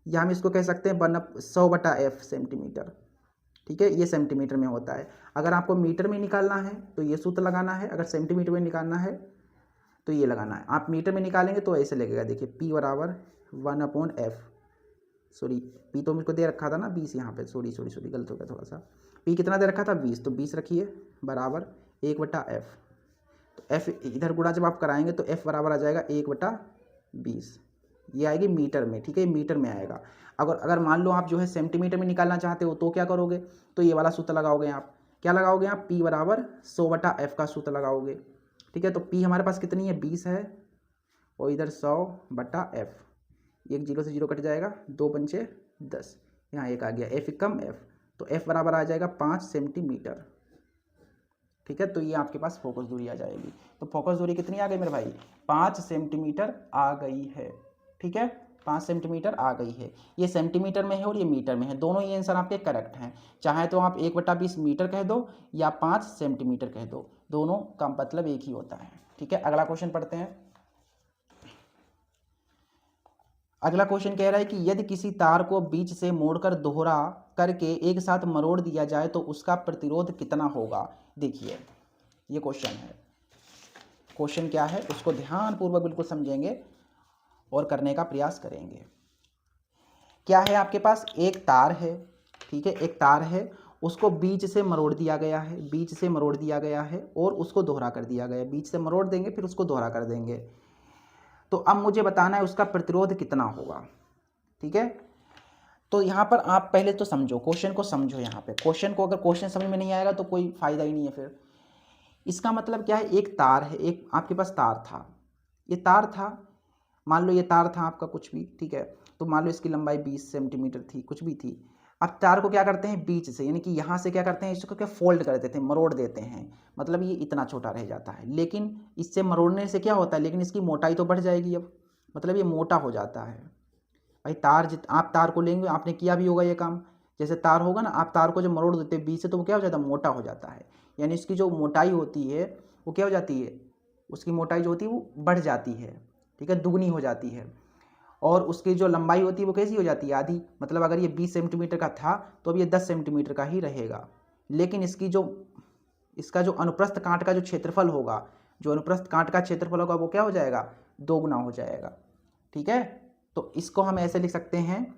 या हम इसको कह सकते हैं 100/f सेंटीमीटर, ठीक है, ये सेंटीमीटर में होता है। अगर आपको मीटर में निकालना है तो ये सूत्र लगाना है, अगर सेंटीमीटर में निकालना है तो ये लगाना है। आप मीटर में निकालेंगे तो ऐसे लगेगा, देखिए P बराबर 1/f, सॉरी P तो मुझको दे रखा था ना 20 यहाँ पे, सॉरी गलत हो गया थोड़ा सा। P कितना दे रखा था 20, तो 20 रखिए बराबर 1/f। तो f इधर गुणा जब आप कराएंगे तो f बराबर आ जाएगा 1/20, ये आएगी मीटर में, ठीक है, मीटर में आएगा। अगर मान लो आप जो है सेंटीमीटर में निकालना चाहते हो तो क्या करोगे, तो ये वाला सूत्र लगाओगे आप, क्या लगाओगे आप, P बराबर 100/f का सूत्र लगाओगे, ठीक है। तो P हमारे पास कितनी है 20 है, और इधर 100/f, एक 0 से 0 कट जाएगा, 2 पंचे 10, यहाँ एक आ गया, f कम f, तो f बराबर आ जाएगा 5 सेंटीमीटर, ठीक है। तो ये आपके पास फोकस दूरी आ जाएगी। तो फोकस दूरी कितनी आ गई मेरे भाई, 5 सेंटीमीटर आ गई है, ठीक है, 5 सेंटीमीटर आ गई है। ये सेंटीमीटर में है और ये मीटर में है, दोनों ये आंसर आपके करेक्ट हैं। चाहे तो आप 1/20 मीटर कह दो या 5 सेंटीमीटर कह दो, दोनों का मतलब एक ही होता है, ठीक है। अगला क्वेश्चन पढ़ते हैं। अगला क्वेश्चन कह रहा है कि यदि किसी तार को बीच से मोड़कर दोहरा करके एक साथ मरोड़ दिया जाए तो उसका प्रतिरोध कितना होगा। देखिए ये क्वेश्चन है, क्वेश्चन क्या है उसको ध्यानपूर्वक बिल्कुल समझेंगे और करने का प्रयास करेंगे। क्या है आपके पास, एक तार है, ठीक है, एक तार है, उसको बीच से मरोड़ दिया गया है, बीच से मरोड़ दिया गया है और उसको दोहरा कर दिया गया है। बीच से मरोड़ देंगे फिर उसको दोहरा कर देंगे। तो अब मुझे बताना है उसका प्रतिरोध कितना होगा, ठीक है। तो यहाँ पर आप पहले तो समझो, क्वेश्चन को समझो। यहाँ पे क्वेश्चन को, अगर क्वेश्चन समझ में नहीं आएगा तो कोई फायदा ही नहीं है फिर। इसका मतलब क्या है, एक तार है, एक आपके पास तार था, ये तार था, मान लो ये तार था आपका कुछ भी, ठीक है। तो मान लो इसकी लंबाई 20 सेंटीमीटर थी, कुछ भी थी। अब तार को क्या करते हैं बीच से, यानी कि यहाँ से क्या करते हैं, इसको क्या फोल्ड कर देते हैं, मरोड़ देते हैं, मतलब ये इतना छोटा रह जाता है। लेकिन इससे मरोड़ने से क्या होता है, लेकिन इसकी मोटाई तो बढ़ जाएगी, अब मतलब ये मोटा हो जाता है। भाई तार आप तार को लेंगे, आपने किया भी होगा ये काम, जैसे तार होगा ना, आप तार को जब मरोड़ देते हैं बीच से तो वो क्या हो जाता है, मोटा हो जाता है। यानी इसकी जो मोटाई होती है वो क्या हो जाती है, उसकी मोटाई जो होती है वो बढ़ जाती है, ठीक है, दुगनी हो जाती है। और उसकी जो लंबाई होती है वो कैसी हो जाती है, आधी। मतलब अगर ये 20 सेंटीमीटर का था तो अब ये 10 सेंटीमीटर का ही रहेगा। लेकिन इसका जो अनुप्रस्थ कांट का जो क्षेत्रफल होगा, जो अनुप्रस्थ कांट का क्षेत्रफल होगा वो क्या हो जाएगा, दोगुना हो जाएगा, ठीक है। तो इसको हम ऐसे लिख सकते हैं,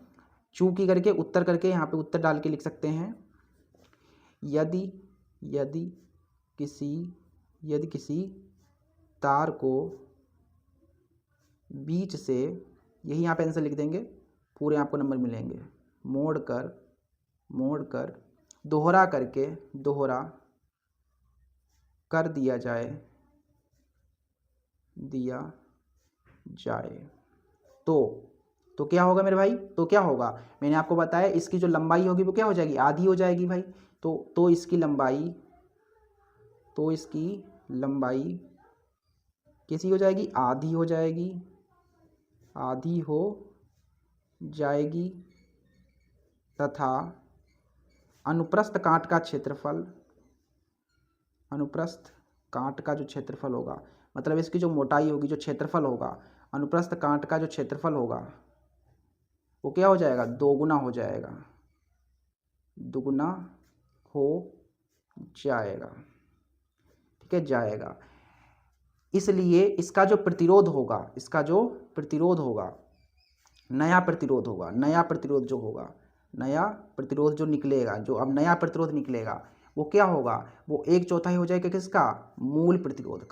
चूंकि करके उत्तर करके यहाँ पे उत्तर डाल के लिख सकते हैं, यदि किसी तार को बीच से, यही यहाँ पे आंसर लिख देंगे, पूरे आपको नंबर मिलेंगे, मोड़ कर दोहरा कर दिया जाए तो क्या होगा मेरे भाई, तो क्या होगा, मैंने आपको बताया इसकी जो लंबाई होगी वो क्या हो जाएगी, आधी हो जाएगी भाई। तो इसकी लंबाई कैसी हो जाएगी, आधी हो जाएगी तथा अनुप्रस्थ कांट का जो क्षेत्रफल होगा, मतलब इसकी जो मोटाई होगी, जो क्षेत्रफल होगा, अनुप्रस्थ कांट का जो क्षेत्रफल होगा वो क्या हो जाएगा, दोगुना हो जाएगा, ठीक है, जाएगा। इसलिए इसका जो प्रतिरोध होगा, नया प्रतिरोध जो निकलेगा, जो अब नया प्रतिरोध निकलेगा वो क्या होगा, वो 1/4 हो जाएगा किसका, मूल प्रतिरोध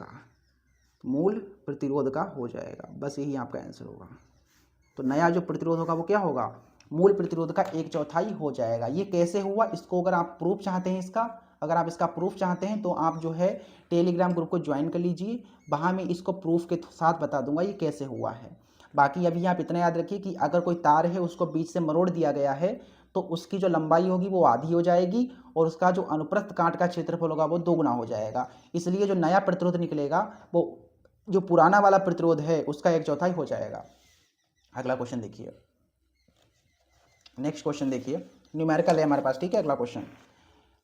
का हो जाएगा। बस यही आपका आंसर होगा। तो नया जो प्रतिरोध होगा वो क्या होगा, मूल प्रतिरोध का 1/4 हो जाएगा। ये कैसे हुआ, इसको अगर आप प्रूफ चाहते हैं, अगर आप इसका प्रूफ चाहते हैं तो आप जो है टेलीग्राम ग्रुप को ज्वाइन कर लीजिए, वहाँ मैं इसको प्रूफ के साथ बता दूंगा ये कैसे हुआ है। बाकी अभी आप इतना याद रखिए कि अगर कोई तार है उसको बीच से मरोड़ दिया गया है तो उसकी जो लंबाई होगी वो आधी हो जाएगी और उसका जो अनुप्रस्थ कांट का क्षेत्रफल होगा वो दोगुना हो जाएगा। इसलिए जो नया प्रतिरोध निकलेगा वो जो पुराना वाला प्रतिरोध है उसका 1/4 हो जाएगा। अगला क्वेश्चन देखिए, नेक्स्ट क्वेश्चन देखिए, न्यूमेरिकल है हमारे पास, ठीक है।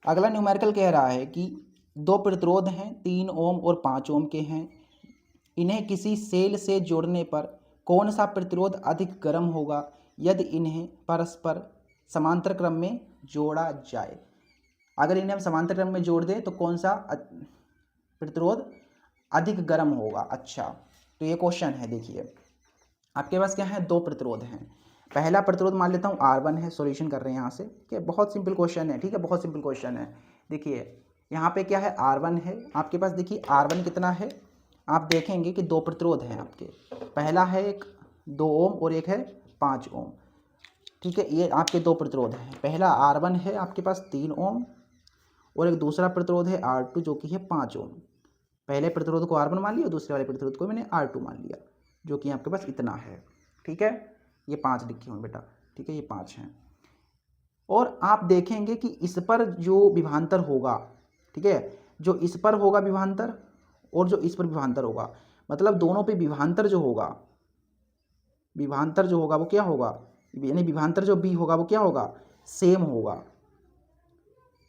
अगला न्यूमेरिकल कह रहा है कि दो प्रतिरोध हैं, 3 ओम और 5 ओम के हैं। इन्हें किसी सेल से जोड़ने पर कौन सा प्रतिरोध अधिक गर्म होगा यदि इन्हें परस्पर समांतर क्रम में जोड़ा जाए। अगर इन्हें हम समांतर क्रम में जोड़ दें तो कौन सा प्रतिरोध अधिक गर्म होगा। अच्छा, तो ये क्वेश्चन है। देखिए आपके पास क्या है, दो प्रतिरोध हैं। पहला प्रतिरोध मान लेता हूँ R1 है, सॉल्यूशन कर रहे हैं यहाँ से। ठीक है, बहुत सिंपल क्वेश्चन है। ठीक है, बहुत सिंपल क्वेश्चन है। देखिए यहाँ पे क्या है, R1 है आपके पास। देखिए R1 कितना है, आप देखेंगे कि दो प्रतिरोध हैं आपके। पहला है एक 2 ओम और एक है 5 ओम। ठीक है, ये आपके दो प्रतिरोध हैं। पहला R1 है आपके पास 3 ओम और एक दूसरा प्रतिरोध है R2 जो कि है 5 ओम। पहले प्रतिरोध को R1 मान लिया, दूसरे वाले प्रतिरोध को मैंने R2 मान लिया, जो कि आपके पास इतना है। ठीक है, ये 5 लिखे हुए बेटा। ठीक है, ये 5 हैं। और आप देखेंगे कि इस पर जो विभवांतर होगा, ठीक है, जो इस पर होगा विभवांतर और जो इस पर विभवांतर होगा, मतलब दोनों पे विभवांतर जो होगा, विभवांतर जो होगा वो क्या होगा, यानी विभवांतर जो बी होगा वो क्या होगा, सेम होगा।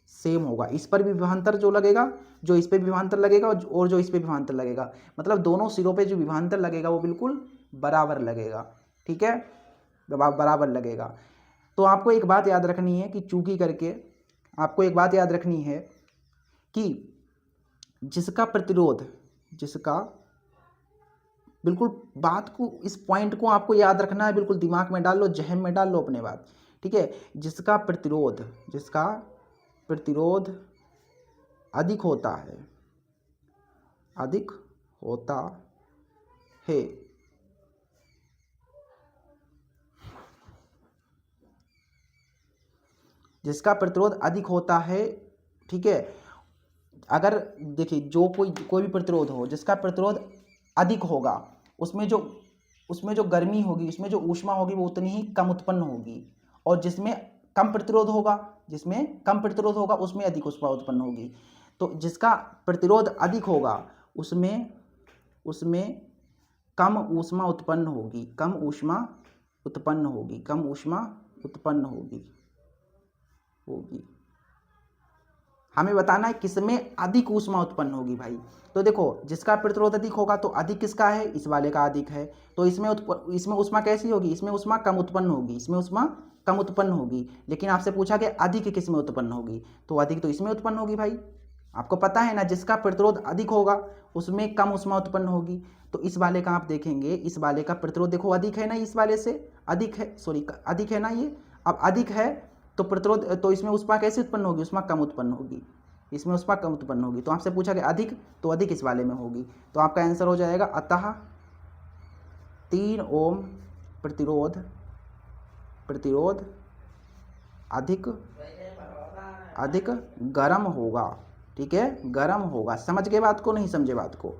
सेम होगा। इस पर भी विभवांतर जो लगेगा, जो इस पे विभवांतर लगेगा और जो इस पे विभवांतर लगेगा, मतलब दोनों सिरों पे जो विभवांतर लगेगा वो बिल्कुल बराबर लगेगा। ठीक है, बराबर लगेगा। तो आपको एक बात याद रखनी है कि चूंकि करके आपको एक बात याद रखनी है कि जिसका प्रतिरोध, जिसका, बिल्कुल बात को, इस पॉइंट को आपको याद रखना है, बिल्कुल दिमाग में डाल लो, जहन में डाल लो अपने बात। ठीक है, जिसका प्रतिरोध, जिसका प्रतिरोध अधिक होता है, अधिक होता है, जिसका प्रतिरोध अधिक होता है। ठीक है, अगर देखिए जो कोई भी प्रतिरोध हो जिसका प्रतिरोध अधिक होगा, उसमें जो गर्मी होगी, उसमें जो ऊष्मा होगी वो उतनी ही कम उत्पन्न होगी। और जिसमें कम प्रतिरोध होगा, जिसमें कम प्रतिरोध होगा उसमें अधिक ऊष्मा उत्पन्न होगी। तो जिसका प्रतिरोध अधिक होगा उसमें कम ऊष्मा उत्पन्न होगी, कम ऊष्मा उत्पन्न होगी, कम ऊष्मा उत्पन्न होगी। हमें बताना है किसमें अधिक ऊष्मा उत्पन्न होगी भाई। तो देखो जिसका प्रतिरोध अधिक होगा तो अधिक किसका है, इस वाले का अधिक है। तो इसमें ऊष्मा कैसी होगी, इसमें ऊष्मा कम उत्पन्न होगी, इसमें ऊष्मा कम उत्पन्न होगी। लेकिन आपसे पूछा कि अधिक किसमें उत्पन्न होगी, तो अधिक तो इसमें उत्पन्न होगी भाई। आपको पता है ना, जिसका प्रतिरोध अधिक होगा उसमें कम ऊष्मा उत्पन्न होगी। तो इस वाले का आप देखेंगे, इस वाले का प्रतिरोध देखो अधिक है ना, इस वाले से अधिक है, सॉरी अधिक है ना ये। अब अधिक है तो प्रतिरोध, तो इसमें ऊष्मा कैसे उत्पन्न होगी, ऊष्मा कम उत्पन्न होगी, इसमें ऊष्मा कम उत्पन्न होगी। तो आपसे पूछा कि अधिक, तो अधिक इस वाले में होगी। तो आपका आंसर हो जाएगा अतः 3 ओम प्रतिरोध अधिक गर्म होगा। ठीक है, गर्म होगा। समझ गए बात को, नहीं समझे बात को?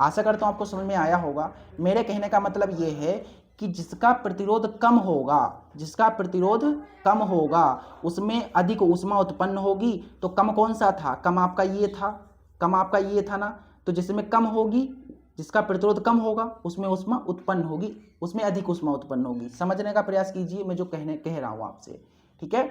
आशा करता हूँ आपको समझ में आया होगा। मेरे कहने का मतलब ये है कि जिसका प्रतिरोध कम होगा, जिसका प्रतिरोध कम होगा उसमें अधिक ऊष्मा उत्पन्न होगी। तो कम कौन सा था, कम आपका ये था, कम आपका ये था ना। तो जिसमें कम होगी, जिसका प्रतिरोध कम होगा उसमें ऊष्मा उत्पन्न होगी, उसमें अधिक ऊष्मा उत्पन्न होगी। समझने का प्रयास कीजिए मैं जो कह रहा हूँ आपसे। ठीक है,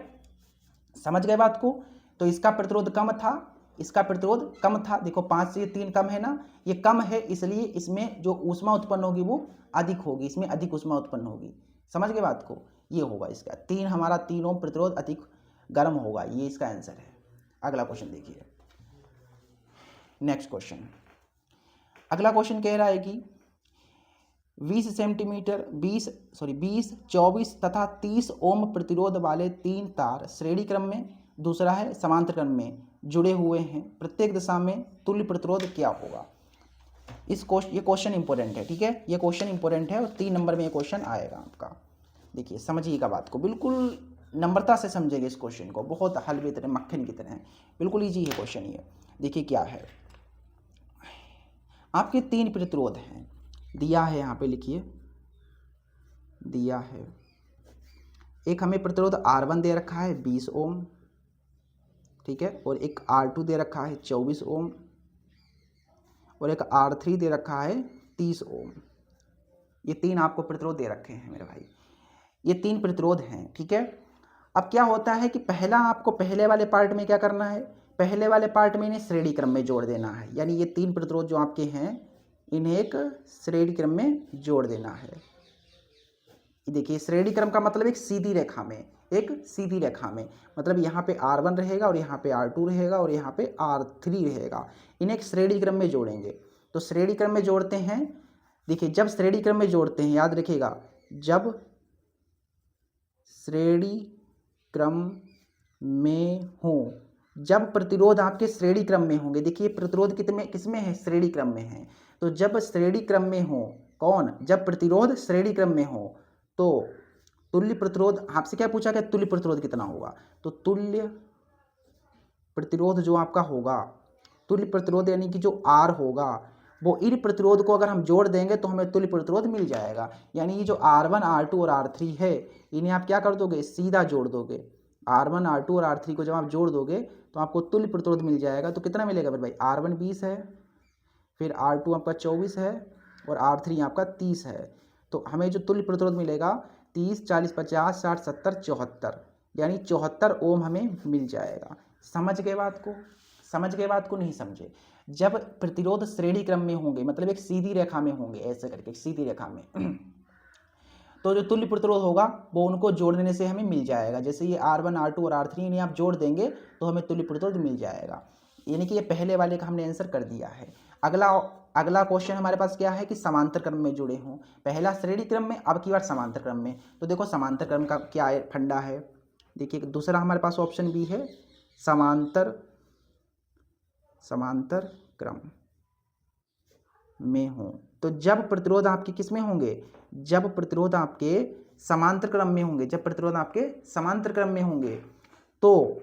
समझ गए बात को? तो इसका प्रतिरोध कम था, इसका प्रतिरोध कम था। देखो 5 से 3 कम है ना, ये कम है इसलिए इसमें जो ऊष्मा उत्पन्न होगी वो अधिक होगी, इसमें अधिक ऊष्मा उत्पन्न होगी। समझ गए बात को? ये होगा इसका 3, हमारा 3 ओम प्रतिरोध अधिक गर्म होगा, ये इसका आंसर है। अगला क्वेश्चन देखिए, नेक्स्ट क्वेश्चन। अगला क्वेश्चन कह रहा है कि 20 सेंटीमीटर 20, 24 तथा 30 ओम प्रतिरोध वाले 3 तार श्रेणी क्रम में, दूसरा है समांतर क्रम में जुड़े हुए हैं। प्रत्येक दिशा में तुल्य प्रतिरोध क्या होगा? ये क्वेश्चन इंपॉर्टेंट है। ठीक है, ये क्वेश्चन इंपॉर्टेंट है और 3 नंबर में ये क्वेश्चन आएगा आपका। देखिए समझिएगा बात को, बिल्कुल नम्रता से समझेंगे इस क्वेश्चन को, बहुत हलवे तरह मक्खन की तरह है, बिल्कुल ईजी है क्वेश्चन ये। देखिए क्या है, आपके 3 प्रतिरोध हैं, दिया है यहाँ पे, लिखिए दिया है। एक हमें प्रतिरोध R1 दे रखा है 20 ओम, ठीक है, और एक R2 दे रखा है 24 ओम, और एक R3 दे रखा है 30 ओम। ये 3 आपको प्रतिरोध दे रखे हैं मेरे भाई, ये 3 प्रतिरोध हैं। ठीक है, अब क्या होता है कि पहला आपको पहले वाले पार्ट में क्या करना है, पहले वाले पार्ट में इन्हें श्रेणी क्रम में जोड़ देना है। यानी ये 3 प्रतिरोध जो आपके हैं इन्हें एक श्रेणी क्रम में जोड़ देना है। देखिए श्रेणी क्रम का मतलब एक सीधी रेखा में, एक सीधी रेखा में, मतलब यहाँ पे R1 रहेगा और यहाँ पे R2 रहेगा और यहाँ पे R3 रहेगा। इन्हें एक श्रेणी क्रम में जोड़ेंगे। तो श्रेणी क्रम में जोड़ते हैं, देखिए जब श्रेणी क्रम में जोड़ते हैं, याद रखिएगा, जब श्रेणी क्रम में हो, जब प्रतिरोध आपके श्रेणी क्रम में होंगे, देखिए प्रतिरोध किसमें है, श्रेणी क्रम में है। तो जब श्रेणी क्रम में हो, कौन, जब प्रतिरोध श्रेणी क्रम में हो, तो तुल्य प्रतिरोध, आपसे क्या पूछा गया, तुल्य प्रतिरोध कितना होगा, तो तुल्य प्रतिरोध जो आपका होगा, तुल्य प्रतिरोध यानी कि जो R होगा, वो इन प्रतिरोध को अगर हम जोड़ देंगे तो हमें तुल्य प्रतिरोध मिल जाएगा। यानी ये जो R1, R2 और R3 है, इन्हें आप क्या कर दोगे, सीधा जोड़ दोगे। R1, R2 और R3 को जब आप जोड़ दोगे तो आपको तुल्य प्रतिरोध मिल जाएगा। तो कितना मिलेगा फिर भाई, R1 20 है, फिर R2 आपका 24 है और R3 आपका 30 है। तो हमें जो तुल्य प्रतिरोध मिलेगा 30, 40, 50, 60, 70, 74, यानी 74 ओम हमें मिल जाएगा। समझ गए बात को, समझ गए बात को, नहीं समझे। जब प्रतिरोध श्रेणी क्रम में होंगे, मतलब एक सीधी रेखा में होंगे, ऐसे करके सीधी रेखा में तो जो तुल्य प्रतिरोध होगा वो उनको जोड़ देने से हमें मिल जाएगा। जैसे ये R1, R2 और R3 इन्हें आप जोड़ देंगे तो हमें तुल्य प्रतिरोध मिल जाएगा। यानी कि ये पहले वाले का हमने आंसर कर दिया है। अगला क्वेश्चन हमारे पास क्या है कि समांतर क्रम में जुड़े हों। पहला श्रेणी क्रम में, अब की बार समांतर क्रम में। तो देखो समांतर क्रम का क्या फंडा है, देखिए दूसरा हमारे पास ऑप्शन भी है, समांतर क्रम में हो। तो जब प्रतिरोध आपके किस में होंगे, जब प्रतिरोध आपके समांतर क्रम में होंगे, जब प्रतिरोध आपके समांतर क्रम में होंगे, तो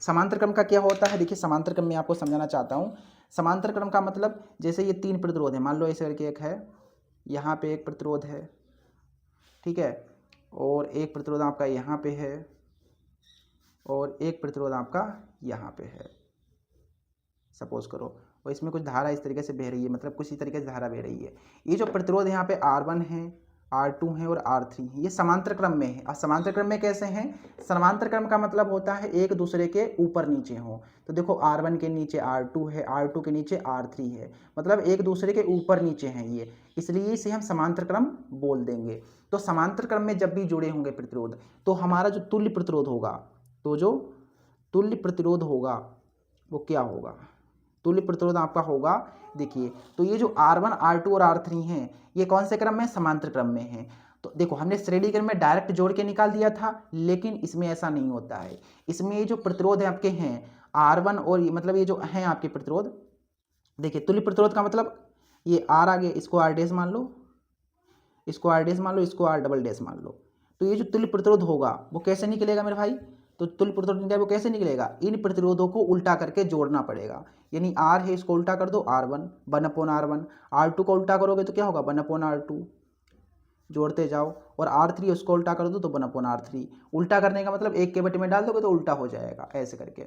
समांतर क्रम का क्या होता है, देखिए समांतर क्रम में आपको समझाना चाहता हूँ। समांतर क्रम का मतलब, जैसे ये 3 प्रतिरोध है, मान लो ऐसे करके एक है, यहाँ पे एक प्रतिरोध है, ठीक है, और एक प्रतिरोध आपका यहाँ पे है, और एक प्रतिरोध आपका यहाँ पे है, सपोज करो, और इसमें कुछ धारा इस तरीके से बह रही है, मतलब कुछ इस तरीके से धारा बह रही है। ये जो प्रतिरोध यहाँ पे R1 है, R2 है और R3 है, ये समांतर क्रम में है। और समांतर क्रम में कैसे हैं, समांतर क्रम का मतलब होता है एक दूसरे के ऊपर नीचे हो। तो देखो R1 के नीचे R2 है, R2 के नीचे R3 है, मतलब एक दूसरे के ऊपर नीचे हैं ये, इसलिए इसे हम समांतर क्रम बोल देंगे। तो समांतर क्रम में जब भी जुड़े होंगे प्रतिरोध, तो हमारा जो तुल्य प्रतिरोध होगा, तो जो तुल्य प्रतिरोध होगा वो क्या होगा, तुल्य प्रतिरोध आपका होगा, देखिए तो ये जो R1, R2 और R3 हैं, ये कौन से क्रम में, समांतर क्रम में है। तो देखो हमने श्रेणी क्रम में डायरेक्ट जोड़ के निकाल दिया था, लेकिन इसमें ऐसा नहीं होता है। इसमें ये जो प्रतिरोध है आपके हैं R1 और ये, मतलब ये जो हैं आपके प्रतिरोध, देखिए तुल्य प्रतिरोध का मतलब ये R आगे, इसको R डैश मान लो, इसको R डैश मान लो, इसको R डबल डैश मान लो। तो ये जो तुल्य प्रतिरोध होगा वो कैसे निकलेगा मेरे भाई, तो तुल्य प्रतिरोध निकलेगा वो कैसे निकलेगा, इन प्रतिरोधों को उल्टा करके जोड़ना पड़ेगा। यानी R है, इसको उल्टा कर दो R1, 1/R1, R2 को उल्टा करोगे तो क्या होगा, 1/R2, जोड़ते जाओ, और R3 उसको उल्टा कर दो तो 1/R3। उल्टा करने का मतलब एक के बटे में डाल दोगे तो उल्टा हो जाएगा, ऐसे करके।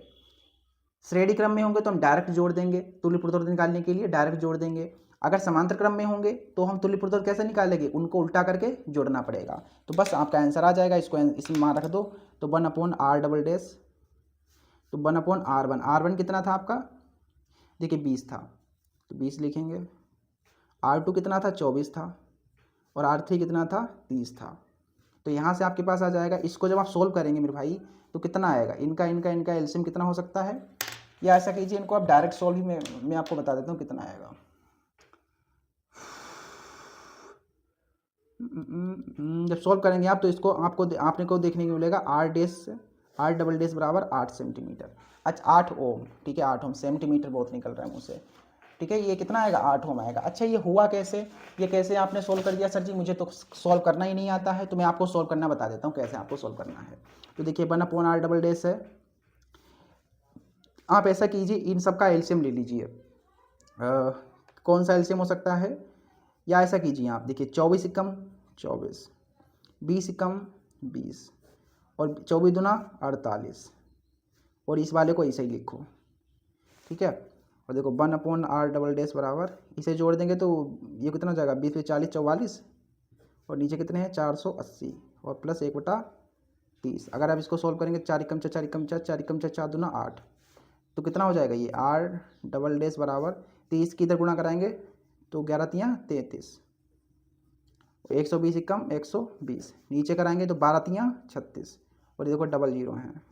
श्रेणी क्रम में होंगे तो हम डायरेक्ट जोड़ देंगे, तुल्य प्रतिरोध निकालने के लिए डायरेक्ट जोड़ देंगे। अगर समांतर क्रम में होंगे तो हम तुल्य प्रतिरोध कैसे निकालेंगे, उनको उल्टा करके जोड़ना पड़ेगा। तो बस आपका आंसर आ जाएगा, इसको इसमें मान रख दो, तो 1/R डबल डैश, तो 1/R1, R1 कितना था आपका, देखिए 20 था, तो 20 लिखेंगे। R2 कितना था, 24 था, और R3 कितना था, 30 था। तो यहाँ से आपके पास आ जाएगा, इसको जब आप सोल्व करेंगे मेरे भाई तो कितना आएगा, इनका एलसीएम कितना हो सकता है, या ऐसा कीजिए इनको आप डायरेक्ट सोल्व ही मैं आपको बता देता हूँ कितना आएगा। जब सोल्व करेंगे आप तो इसको आपने को देखने को मिलेगा R डबल डैश बराबर 8 सेंटीमीटर, अच्छा 8 ओम, ठीक है 8 ओम, सेंटीमीटर बहुत निकल रहा है मुझसे, ठीक है, ये कितना आएगा, 8 ओम आएगा। अच्छा ये हुआ कैसे, ये कैसे आपने सोल्व कर दिया सर जी, मुझे तो सोल्व करना ही नहीं आता है, तो मैं आपको सोल्व करना बता देता हूँ कैसे आपको सोल्व करना है। तो देखिए 1/R डबल डैश है, आप ऐसा कीजिए इन सब का एलसीएम ले लीजिए, कौन सा एलसीएम हो सकता है, या ऐसा कीजिए आप, देखिए 24 एकम 24, 20 एकम 20, और 24 दूना 48, और इस वाले को ऐसे ही लिखो, ठीक है। और देखो 1/R डबल डैश बराबर, इसे जोड़ देंगे तो ये कितना हो जाएगा, 20 में 40 44, और नीचे कितने हैं 480, और प्लस 1/30। अगर आप इसको सोल्व करेंगे 4 एकम 4, 4 एकम 4, 4 एकम 4, 4 दूना 8, तो कितना हो जाएगा ये R डबल डैश बराबर 30 की इधर गुणा कराएंगे तो 11×3 = 33, 120 कम 120, नीचे कराएंगे तो 12×3 = 36, और ये देखो डबल जीरो हैं,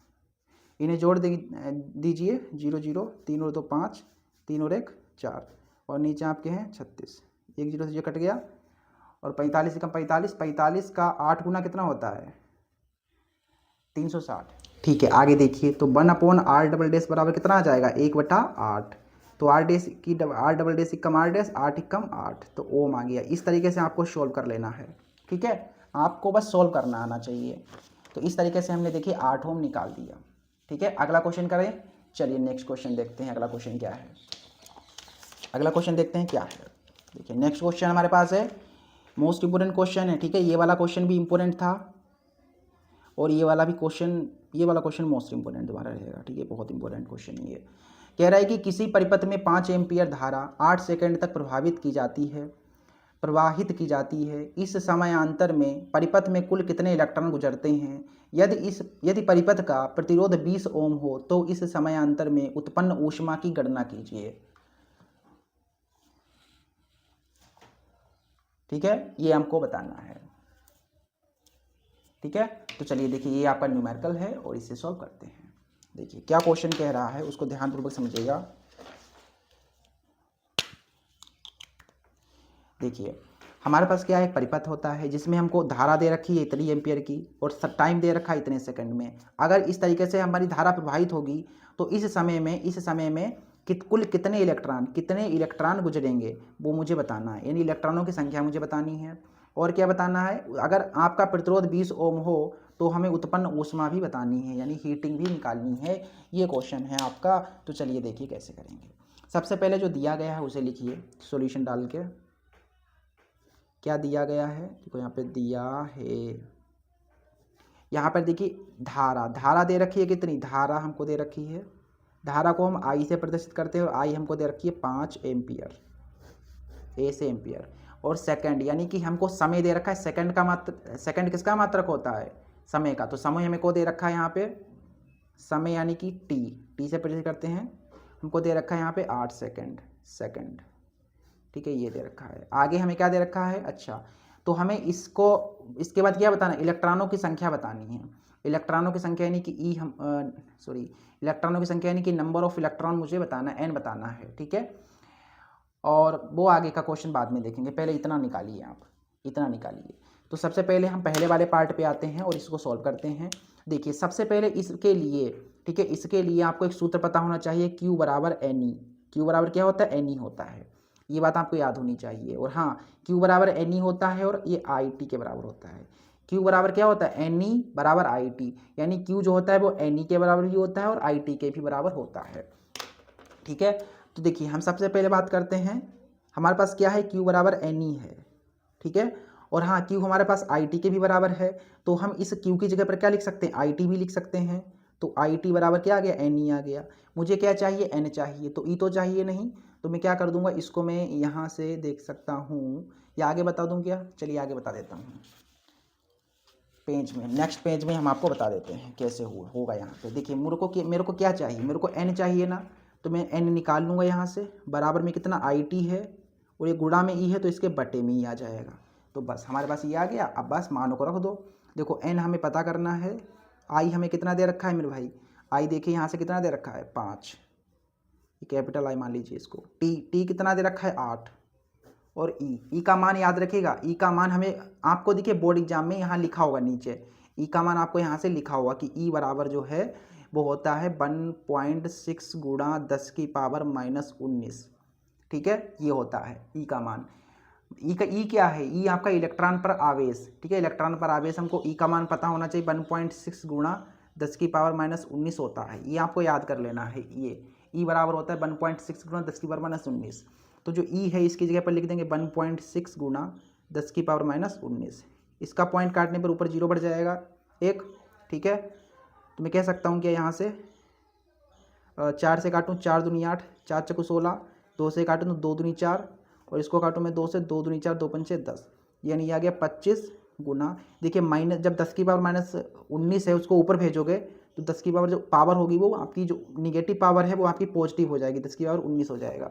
इन्हें जोड़ दीजिए 0 0, 3 और 2 5, 3 और 1 4, और नीचे आपके हैं 36, 1 0 से जो कट गया, और 45 कम 45, 45 का 8 गुना कितना होता है 360। ठीक है, आगे देखिए, तो 1/r डबल डैश बराबर कितना आ जाएगा 1/8, तो r डबल डैश कम r डैश 8 कम 8, तो ओम आ गया। इस तरीके से आपको सोल्व कर लेना है, ठीक है, आपको बस सोल्व करना आना चाहिए। तो इस तरीके से हमने देखिए 8 ओम निकाल दिया, ठीक है। अगला क्वेश्चन करें, चलिए नेक्स्ट क्वेश्चन देखते हैं, अगला क्वेश्चन क्या है, अगला क्वेश्चन देखते हैं क्या है। देखिए नेक्स्ट क्वेश्चन हमारे पास है, मोस्ट इंपोर्टेंट क्वेश्चन है, ठीक है, ये वाला क्वेश्चन भी इंपोर्टेंट था, और ये वाला क्वेश्चन मोस्ट इंपोर्टेंट तुम्हारा रहेगा, ठीक है, बहुत इंपॉर्टेंट क्वेश्चन है ये। कह रहा है कि किसी परिपथ में 5 एम्पियर धारा 8 सेकंड तक प्रवाहित की जाती है, इस समयांतर में परिपथ में कुल कितने इलेक्ट्रॉन गुजरते हैं, यदि परिपथ का प्रतिरोध 20 ओम हो तो इस समयांतर में उत्पन्न ऊष्मा की गणना कीजिए। ठीक है, ये हमको बताना है, ठीक है। तो चलिए देखिए, ये आपका न्यूमेरिकल है और इसे सॉल्व करते हैं। देखिए क्या क्वेश्चन कह रहा है, उसको ध्यानपूर्वक समझिएगा। देखिए हमारे पास क्या है, परिपथ होता है जिसमें हमको धारा दे रखी है इतनी एम्पियर की, और टाइम दे रखा है इतने सेकंड में। अगर इस तरीके से हमारी धारा प्रवाहित होगी तो इस समय में कुल कितने इलेक्ट्रॉन गुजरेंगे वो मुझे बताना है, यानी इलेक्ट्रॉनों की संख्या मुझे बतानी है। और क्या बताना है, अगर आपका प्रतिरोध 20 ओम हो तो हमें उत्पन्न ऊष्मा भी बतानी है, यानी हीटिंग भी निकालनी है। ये क्वेश्चन है आपका। तो चलिए देखिए कैसे करेंगे। सबसे पहले जो दिया गया है उसे लिखिए सॉल्यूशन डाल के। क्या दिया गया है, देखो यहाँ पे दिया है, यहाँ पर देखिए धारा दे रखी है कितनी, धारा हमको दे रखी है, धारा को हम आई से प्रदर्शित करते हैं, और आई हमको दे रखी है 5 एम्पियर, ए से एम्पियर। और सेकंड, यानी कि हमको समय दे रखा है, सेकंड किसका मात्रक होता है, समय का। तो समय हमें को दे रखा है यहाँ पे समय, यानी कि टी से प्रदर्शित करते हैं, हमको दे रखा है यहाँ पे 8 सेकंड, ठीक है, ये दे रखा है। आगे हमें क्या दे रखा है, अच्छा, तो हमें इसके बाद क्या बताना, इलेक्ट्रॉनों की संख्या बतानी है। इलेक्ट्रॉनों की संख्या यानी कि इलेक्ट्रॉनों की संख्या यानी कि नंबर ऑफ इलेक्ट्रॉन मुझे बताना है, n बताना है, ठीक है। और वो आगे का क्वेश्चन बाद में देखेंगे, पहले इतना निकालिए, आप इतना निकालिए। तो सबसे पहले हम पहले वाले पार्ट पे आते हैं और इसको सॉल्व करते हैं। देखिए सबसे पहले इसके लिए, ठीक है, इसके लिए आपको एक सूत्र पता होना चाहिए, Q बराबर NE। Q बराबर क्या होता है, NE होता है, ये बात आपको याद होनी चाहिए। और हाँ, Q बराबर NE होता है और ये IT के बराबर होता है। Q बराबर क्या होता है, NE बराबर IT, यानी Q जो होता है वो NE के बराबर भी होता है और IT के भी बराबर होता है, ठीक है। तो देखिए हम सबसे पहले बात करते हैं, हमारे पास क्या है, Q बराबर NE है, ठीक है। और हाँ, Q हमारे पास IT के भी बराबर है, तो हम इस Q की जगह पर क्या लिख सकते हैं, IT भी लिख सकते हैं। तो IT बराबर क्या आ गया, NE आ गया। मुझे क्या चाहिए, N चाहिए, तो E तो चाहिए नहीं, तो मैं क्या कर दूंगा, इसको मैं यहाँ से देख सकता हूँ, या आगे बता दूँ क्या, चलिए आगे बता देता हूँ, पेज में, नेक्स्ट पेज में हम आपको बता देते हैं कैसे होगा। यहाँ पे देखिए मेरे को क्या चाहिए, मेरे को N चाहिए ना, तो मैं N निकाल लूँगा यहाँ से, बराबर में कितना IT है, और ये गुणा में E है, तो इसके बटे में ही आ जाएगा। तो बस हमारे पास ये आ गया। अब बस मानों को रख दो। देखो N हमें पता करना है, I हमें कितना दे रखा है मेरे भाई, I देखिए यहाँ से कितना दे रखा है 5, कैपिटल I मान लीजिए इसको। T कितना दे रखा है 8, और E का मान याद रखिएगा, E का मान हमें आपको देखिए बोर्ड एग्जाम में यहाँ लिखा होगा नीचे, E का मान आपको यहाँ से लिखा होगा कि E बराबर जो है वो होता है 1.6 गुणा 10 की पावर -19, ठीक है, ये होता है E का मान। E क्या है, E आपका इलेक्ट्रॉन पर आवेश, ठीक है, इलेक्ट्रॉन पर आवेश हमको E का मान पता होना चाहिए, 1.6 गुणा 10 की पावर -19 होता है, ये आपको याद कर लेना है। ये E बराबर होता है 1.6 गुणा 10 की पावर -19। तो जो E है इसकी जगह पर लिख देंगे 1.6 गुणा 10 की पावर -19। इसका पॉइंट काटने पर ऊपर 0 बढ़ जाएगा 1, ठीक है। तो मैं कह सकता हूँ कि यहाँ से 4 से काटूँ 4 दूनी 8, 4 चक्कू 16, 2 से काटूँ तो 2 दूनी 4, और इसको काटूँ मैं 2 से, 2 दूनी 4, 2 पंचे 10, यानी ये आ गया 25 गुना, देखिए माइनस, जब 10 की पावर -19 है उसको ऊपर भेजोगे तो 10 की पावर जो पावर होगी वो आपकी जो निगेटिव पावर है वो आपकी पॉजिटिव हो जाएगी, 10 की पावर 19 हो जाएगा।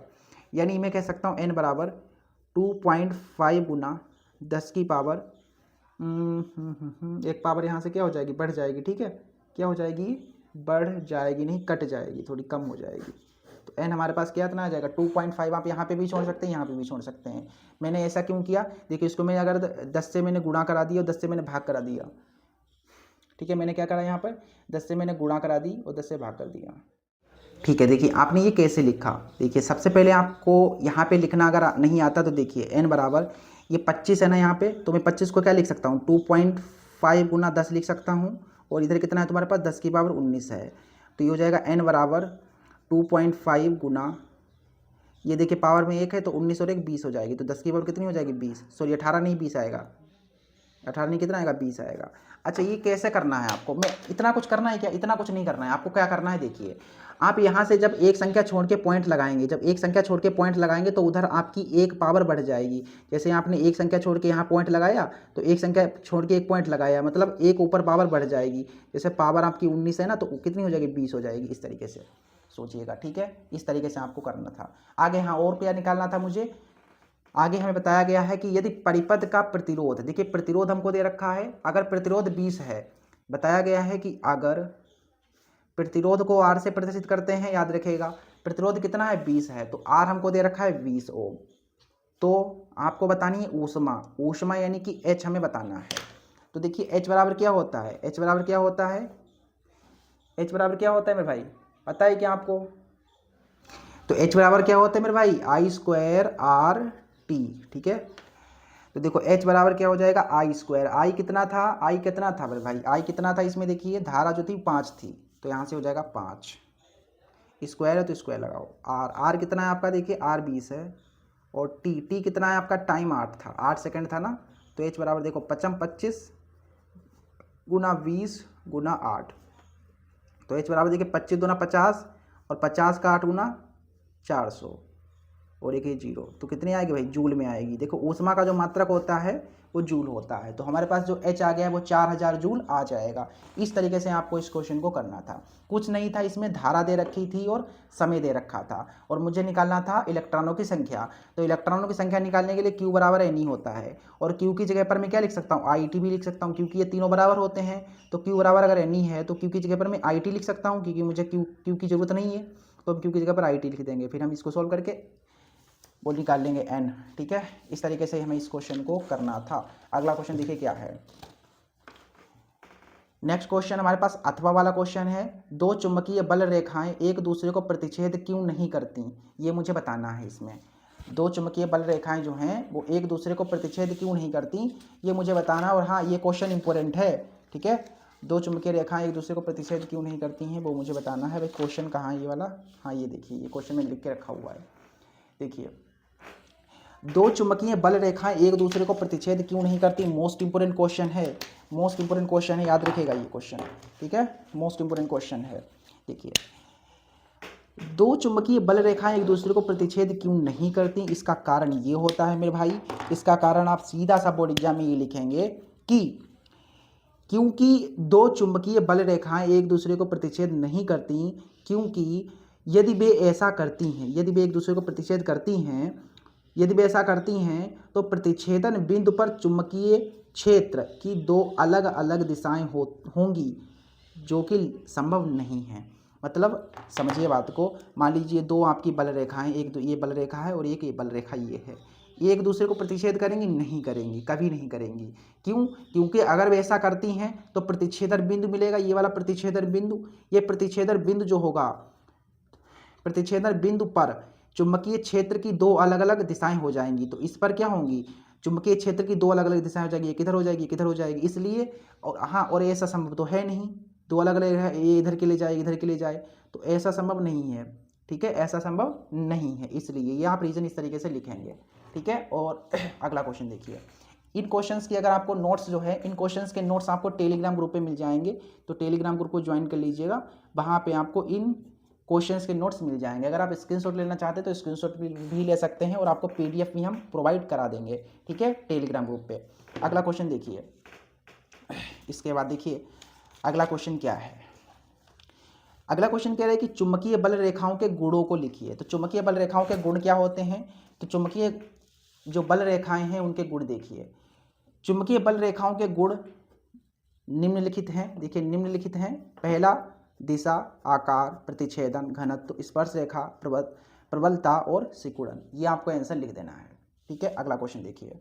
यानी मैं कह सकता हूँ N बराबर 2.5 गुना 10 की पावर एक पावर यहाँ से क्या हो जाएगी, बढ़ जाएगी, ठीक है, क्या हो जाएगी, बढ़ जाएगी, नहीं कट जाएगी, थोड़ी कम हो जाएगी। तो n हमारे पास क्या इतना आ जाएगा 2.5। आप यहाँ पे भी छोड़ सकते हैं, यहाँ पे भी छोड़ सकते हैं। मैंने ऐसा क्यों किया, देखिए इसको मैं अगर 10 से मैंने गुणा करा दिया और 10 से मैंने भाग करा दिया, ठीक है, मैंने क्या करा यहाँ पर 10 से मैंने गुणा करा दी और 10 से भाग कर दिया, ठीक है। देखिए आपने ये कैसे लिखा, देखिए सबसे पहले आपको यहाँ पे लिखना अगर नहीं आता तो देखिए n बराबर ये 25 है ना यहाँ पे, तो मैं 25 को क्या लिख सकता हूँ 2.5 गुना 10 लिख सकता हूँ, और इधर कितना है तुम्हारे पास 10 की पावर 19 है, तो ये हो जाएगा n बराबर 2.5 गुना, ये देखिए पावर में 1 है तो 19 और 1 20 हो जाएगी, तो 10 की पावर कितनी हो जाएगी 20, सॉरी 18 नहीं 20 आएगा, 18 नहीं कितना आएगा 20 आएगा। अच्छा ये कैसे करना है आपको, मैं इतना कुछ करना है क्या, इतना कुछ नहीं करना है आपको, क्या करना है देखिए, आप यहाँ से जब एक संख्या छोड़ के पॉइंट लगाएंगे, जब एक संख्या छोड़ के पॉइंट लगाएंगे तो उधर आपकी एक पावर बढ़ जाएगी। जैसे आपने एक संख्या छोड़ के यहाँ पॉइंट लगाया तो एक संख्या छोड़ के एक पॉइंट लगाया, मतलब एक ऊपर पावर बढ़ जाएगी। जैसे पावर आपकी 19 है ना, तो कितनी हो जाएगी 20 हो जाएगी, इस तरीके से सोचिएगा, ठीक है, इस तरीके से आपको करना था। आगे हाँ और क्या निकालना था मुझे, आगे हमें बताया गया है कि यदि परिपथ का प्रतिरोध, देखिए प्रतिरोध हमको दे रखा है, अगर प्रतिरोध 20 है, बताया गया है कि अगर प्रतिरोध को R से प्रदर्शित करते हैं, याद रखिएगा प्रतिरोध कितना है 20 है, तो R हमको दे रखा है 20 ओम, तो आपको बतानी है ऊष्मा, ऊष्मा यानी कि H हमें बताना है। तो देखिए H बराबर क्या होता है, H बराबर क्या होता है, H बराबर क्या होता है मेरे भाई, पता है क्या आपको, तो H बराबर क्या होता है मेरे भाई I² RT, ठीक है। तो देखो H बराबर क्या हो जाएगा I², I कितना था, I कितना था मेरे भाई, I कितना था इसमें, देखिए धारा जो थी 5 थी, तो यहाँ से हो जाएगा 5, स्क्वायर है तो स्क्वायर लगाओ, R कितना है आपका, देखिए R 20 है, और T कितना है आपका, टाइम 8 था, 8 सेकंड था ना, तो H बराबर देखो 25 गुना 20 गुना 8, तो H बराबर देखिए 25 गुना 50 और 50 का 8 गुना 400 और एक ये जीरो, तो कितनी आएगी भाई, जूल में आएगी। देखो ऊष्मा का जो मात्रक होता है वो जूल होता है, तो हमारे पास जो H आ गया है वो 4000 जूल आ जाएगा। इस तरीके से आपको इस क्वेश्चन को करना था, कुछ नहीं था इसमें, धारा दे रखी थी और समय दे रखा था, और मुझे निकालना था इलेक्ट्रॉनों की संख्या। तो इलेक्ट्रॉनों की संख्या निकालने के लिए Q बराबर NE होता है, और Q की जगह पर मैं क्या लिख सकता हूँ, IT भी लिख सकता हूँ, क्योंकि ये तीनों बराबर होते हैं। तो Q बराबर अगर NE है तो Q की जगह पर मैं IT लिख सकता हूँ, क्योंकि मुझे Q की जरूरत नहीं है, तो हम Q की जगह पर IT लिख देंगे, फिर हम इसको सॉल्व करके वो निकाल लेंगे n, ठीक है। इस तरीके से हमें इस क्वेश्चन को करना था। अगला क्वेश्चन देखिए क्या है, नेक्स्ट क्वेश्चन हमारे पास अथवा वाला क्वेश्चन है, दो चुंबकीय बल रेखाएं एक दूसरे को प्रतिच्छेद क्यों नहीं करती, ये मुझे बताना है। इसमें दो चुंबकीय बल रेखाएं जो हैं वो एक दूसरे को प्रतिच्छेद क्यों नहीं करती, ये मुझे बताना। और हाँ ये क्वेश्चन इंपॉर्टेंट है, ठीक है, दो चुंबकीय रेखाएं एक दूसरे को प्रतिच्छेद क्यों नहीं करती हैं वो मुझे बताना है। भाई क्वेश्चन कहाँ है ये वाला, हाँ ये देखिए, ये क्वेश्चन में लिख के रखा हुआ है। देखिए दो चुंबकीय बल रेखाएं एक दूसरे को प्रतिच्छेद क्यों नहीं करती, मोस्ट इंपोर्टेंट क्वेश्चन है, मोस्ट इंपोर्टेंट क्वेश्चन है, याद रखिएगा ये क्वेश्चन, ठीक है, मोस्ट इंपोर्टेंट क्वेश्चन है। देखिए दो चुंबकीय बल रेखाएं एक दूसरे को प्रतिच्छेद क्यों नहीं करती, इसका कारण ये होता है मेरे भाई, इसका कारण आप सीधा सा बोर्ड एग्जाम में ये लिखेंगे कि क्योंकि दो चुंबकीय बल रेखाएं एक दूसरे को प्रतिच्छेद नहीं करती, क्योंकि यदि वे ऐसा करती हैं, यदि वे एक दूसरे को प्रतिच्छेद करती हैं, यदि वे ऐसा करती हैं तो प्रतिच्छेदन बिंदु पर चुंबकीय क्षेत्र की दो अलग अलग दिशाएं होंगी, जो कि संभव नहीं है। मतलब समझिए बात को, मान लीजिए दो आपकी बल रेखाएं, एक ये बल रेखा है और एक ये बल रेखा ये है, ये एक दूसरे को प्रतिच्छेद करेंगी, नहीं करेंगी, कभी नहीं करेंगी। क्यों, क्योंकि अगर वे ऐसा करती हैं तो प्रतिच्छेदन बिंदु मिलेगा, ये वाला प्रतिच्छेदन बिंदु, ये प्रतिच्छेदन बिंदु जो होगा, प्रतिच्छेदन बिंदु पर चुंबकीय क्षेत्र की दो अलग अलग दिशाएं हो जाएंगी, तो इस पर क्या होंगी, चुंबकीय क्षेत्र की दो अलग अलग दिशाएं हो जाएगी, एक इधर हो जाएगी एक इधर हो जाएगी, इसलिए। और हाँ, और ऐसा संभव तो है नहीं, दो अलग अलग है, ये इधर के ले जाए इधर के ले जाए, तो ऐसा संभव नहीं है, ठीक है, ऐसा संभव नहीं है, इसलिए ये आप रीजन इस तरीके से लिखेंगे, ठीक है। और अगला क्वेश्चन देखिए, इन क्वेश्चंस की अगर आपको नोट्स जो है, इन क्वेश्चंस के नोट्स आपको टेलीग्राम ग्रुप पे मिल जाएंगे, तो टेलीग्राम ग्रुप को ज्वाइन कर लीजिएगा, वहाँ पे आपको इन क्वेश्चंस के नोट्स मिल जाएंगे। अगर आप स्क्रीनशॉट लेना चाहते हैं तो स्क्रीनशॉट भी ले सकते हैं, और आपको पीडीएफ भी हम प्रोवाइड करा देंगे, ठीक है, टेलीग्राम ग्रुप पे। अगला क्वेश्चन देखिए, इसके बाद देखिए अगला क्वेश्चन क्या है, अगला क्वेश्चन कह रहा है कि चुंबकीय बल रेखाओं के गुणों को लिखिए। तो चुंबकीय बल रेखाओं के गुण क्या होते हैं, तो चुंबकीय जो बल रेखाएं हैं उनके गुण देखिए। चुंबकीय बल रेखाओं के गुण निम्नलिखित हैं। देखिए निम्नलिखित हैं। पहला, दिशा, आकार, प्रतिच्छेदन, घनत्व, स्पर्श रेखा, प्रबलता और सिकुड़न। ये आपको आंसर लिख देना है। ठीक है, अगला क्वेश्चन देखिए।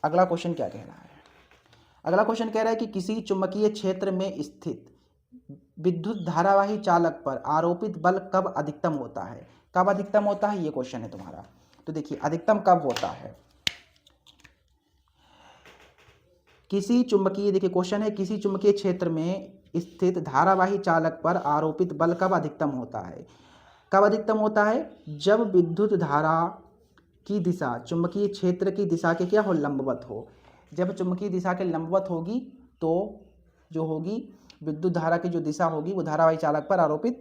अगला क्वेश्चन क्या कह रहा है? अगला क्वेश्चन कह रहा है कि किसी चुंबकीय क्षेत्र में स्थित विद्युत धारावाही चालक पर आरोपित बल कब अधिकतम होता है? कब अधिकतम होता है, ये क्वेश्चन है तुम्हारा। तो देखिए अधिकतम कब होता है। किसी चुंबकीय, देखिए क्वेश्चन है, किसी चुंबकीय क्षेत्र में स्थित धारावाही चालक पर आरोपित बल कब अधिकतम होता है? कब अधिकतम होता है? जब विद्युत धारा की दिशा चुंबकीय क्षेत्र की दिशा के क्या हो, लंबवत हो। जब चुंबकीय दिशा के लंबवत होगी तो जो होगी विद्युत धारा की जो दिशा होगी वो धारावाही चालक पर आरोपित।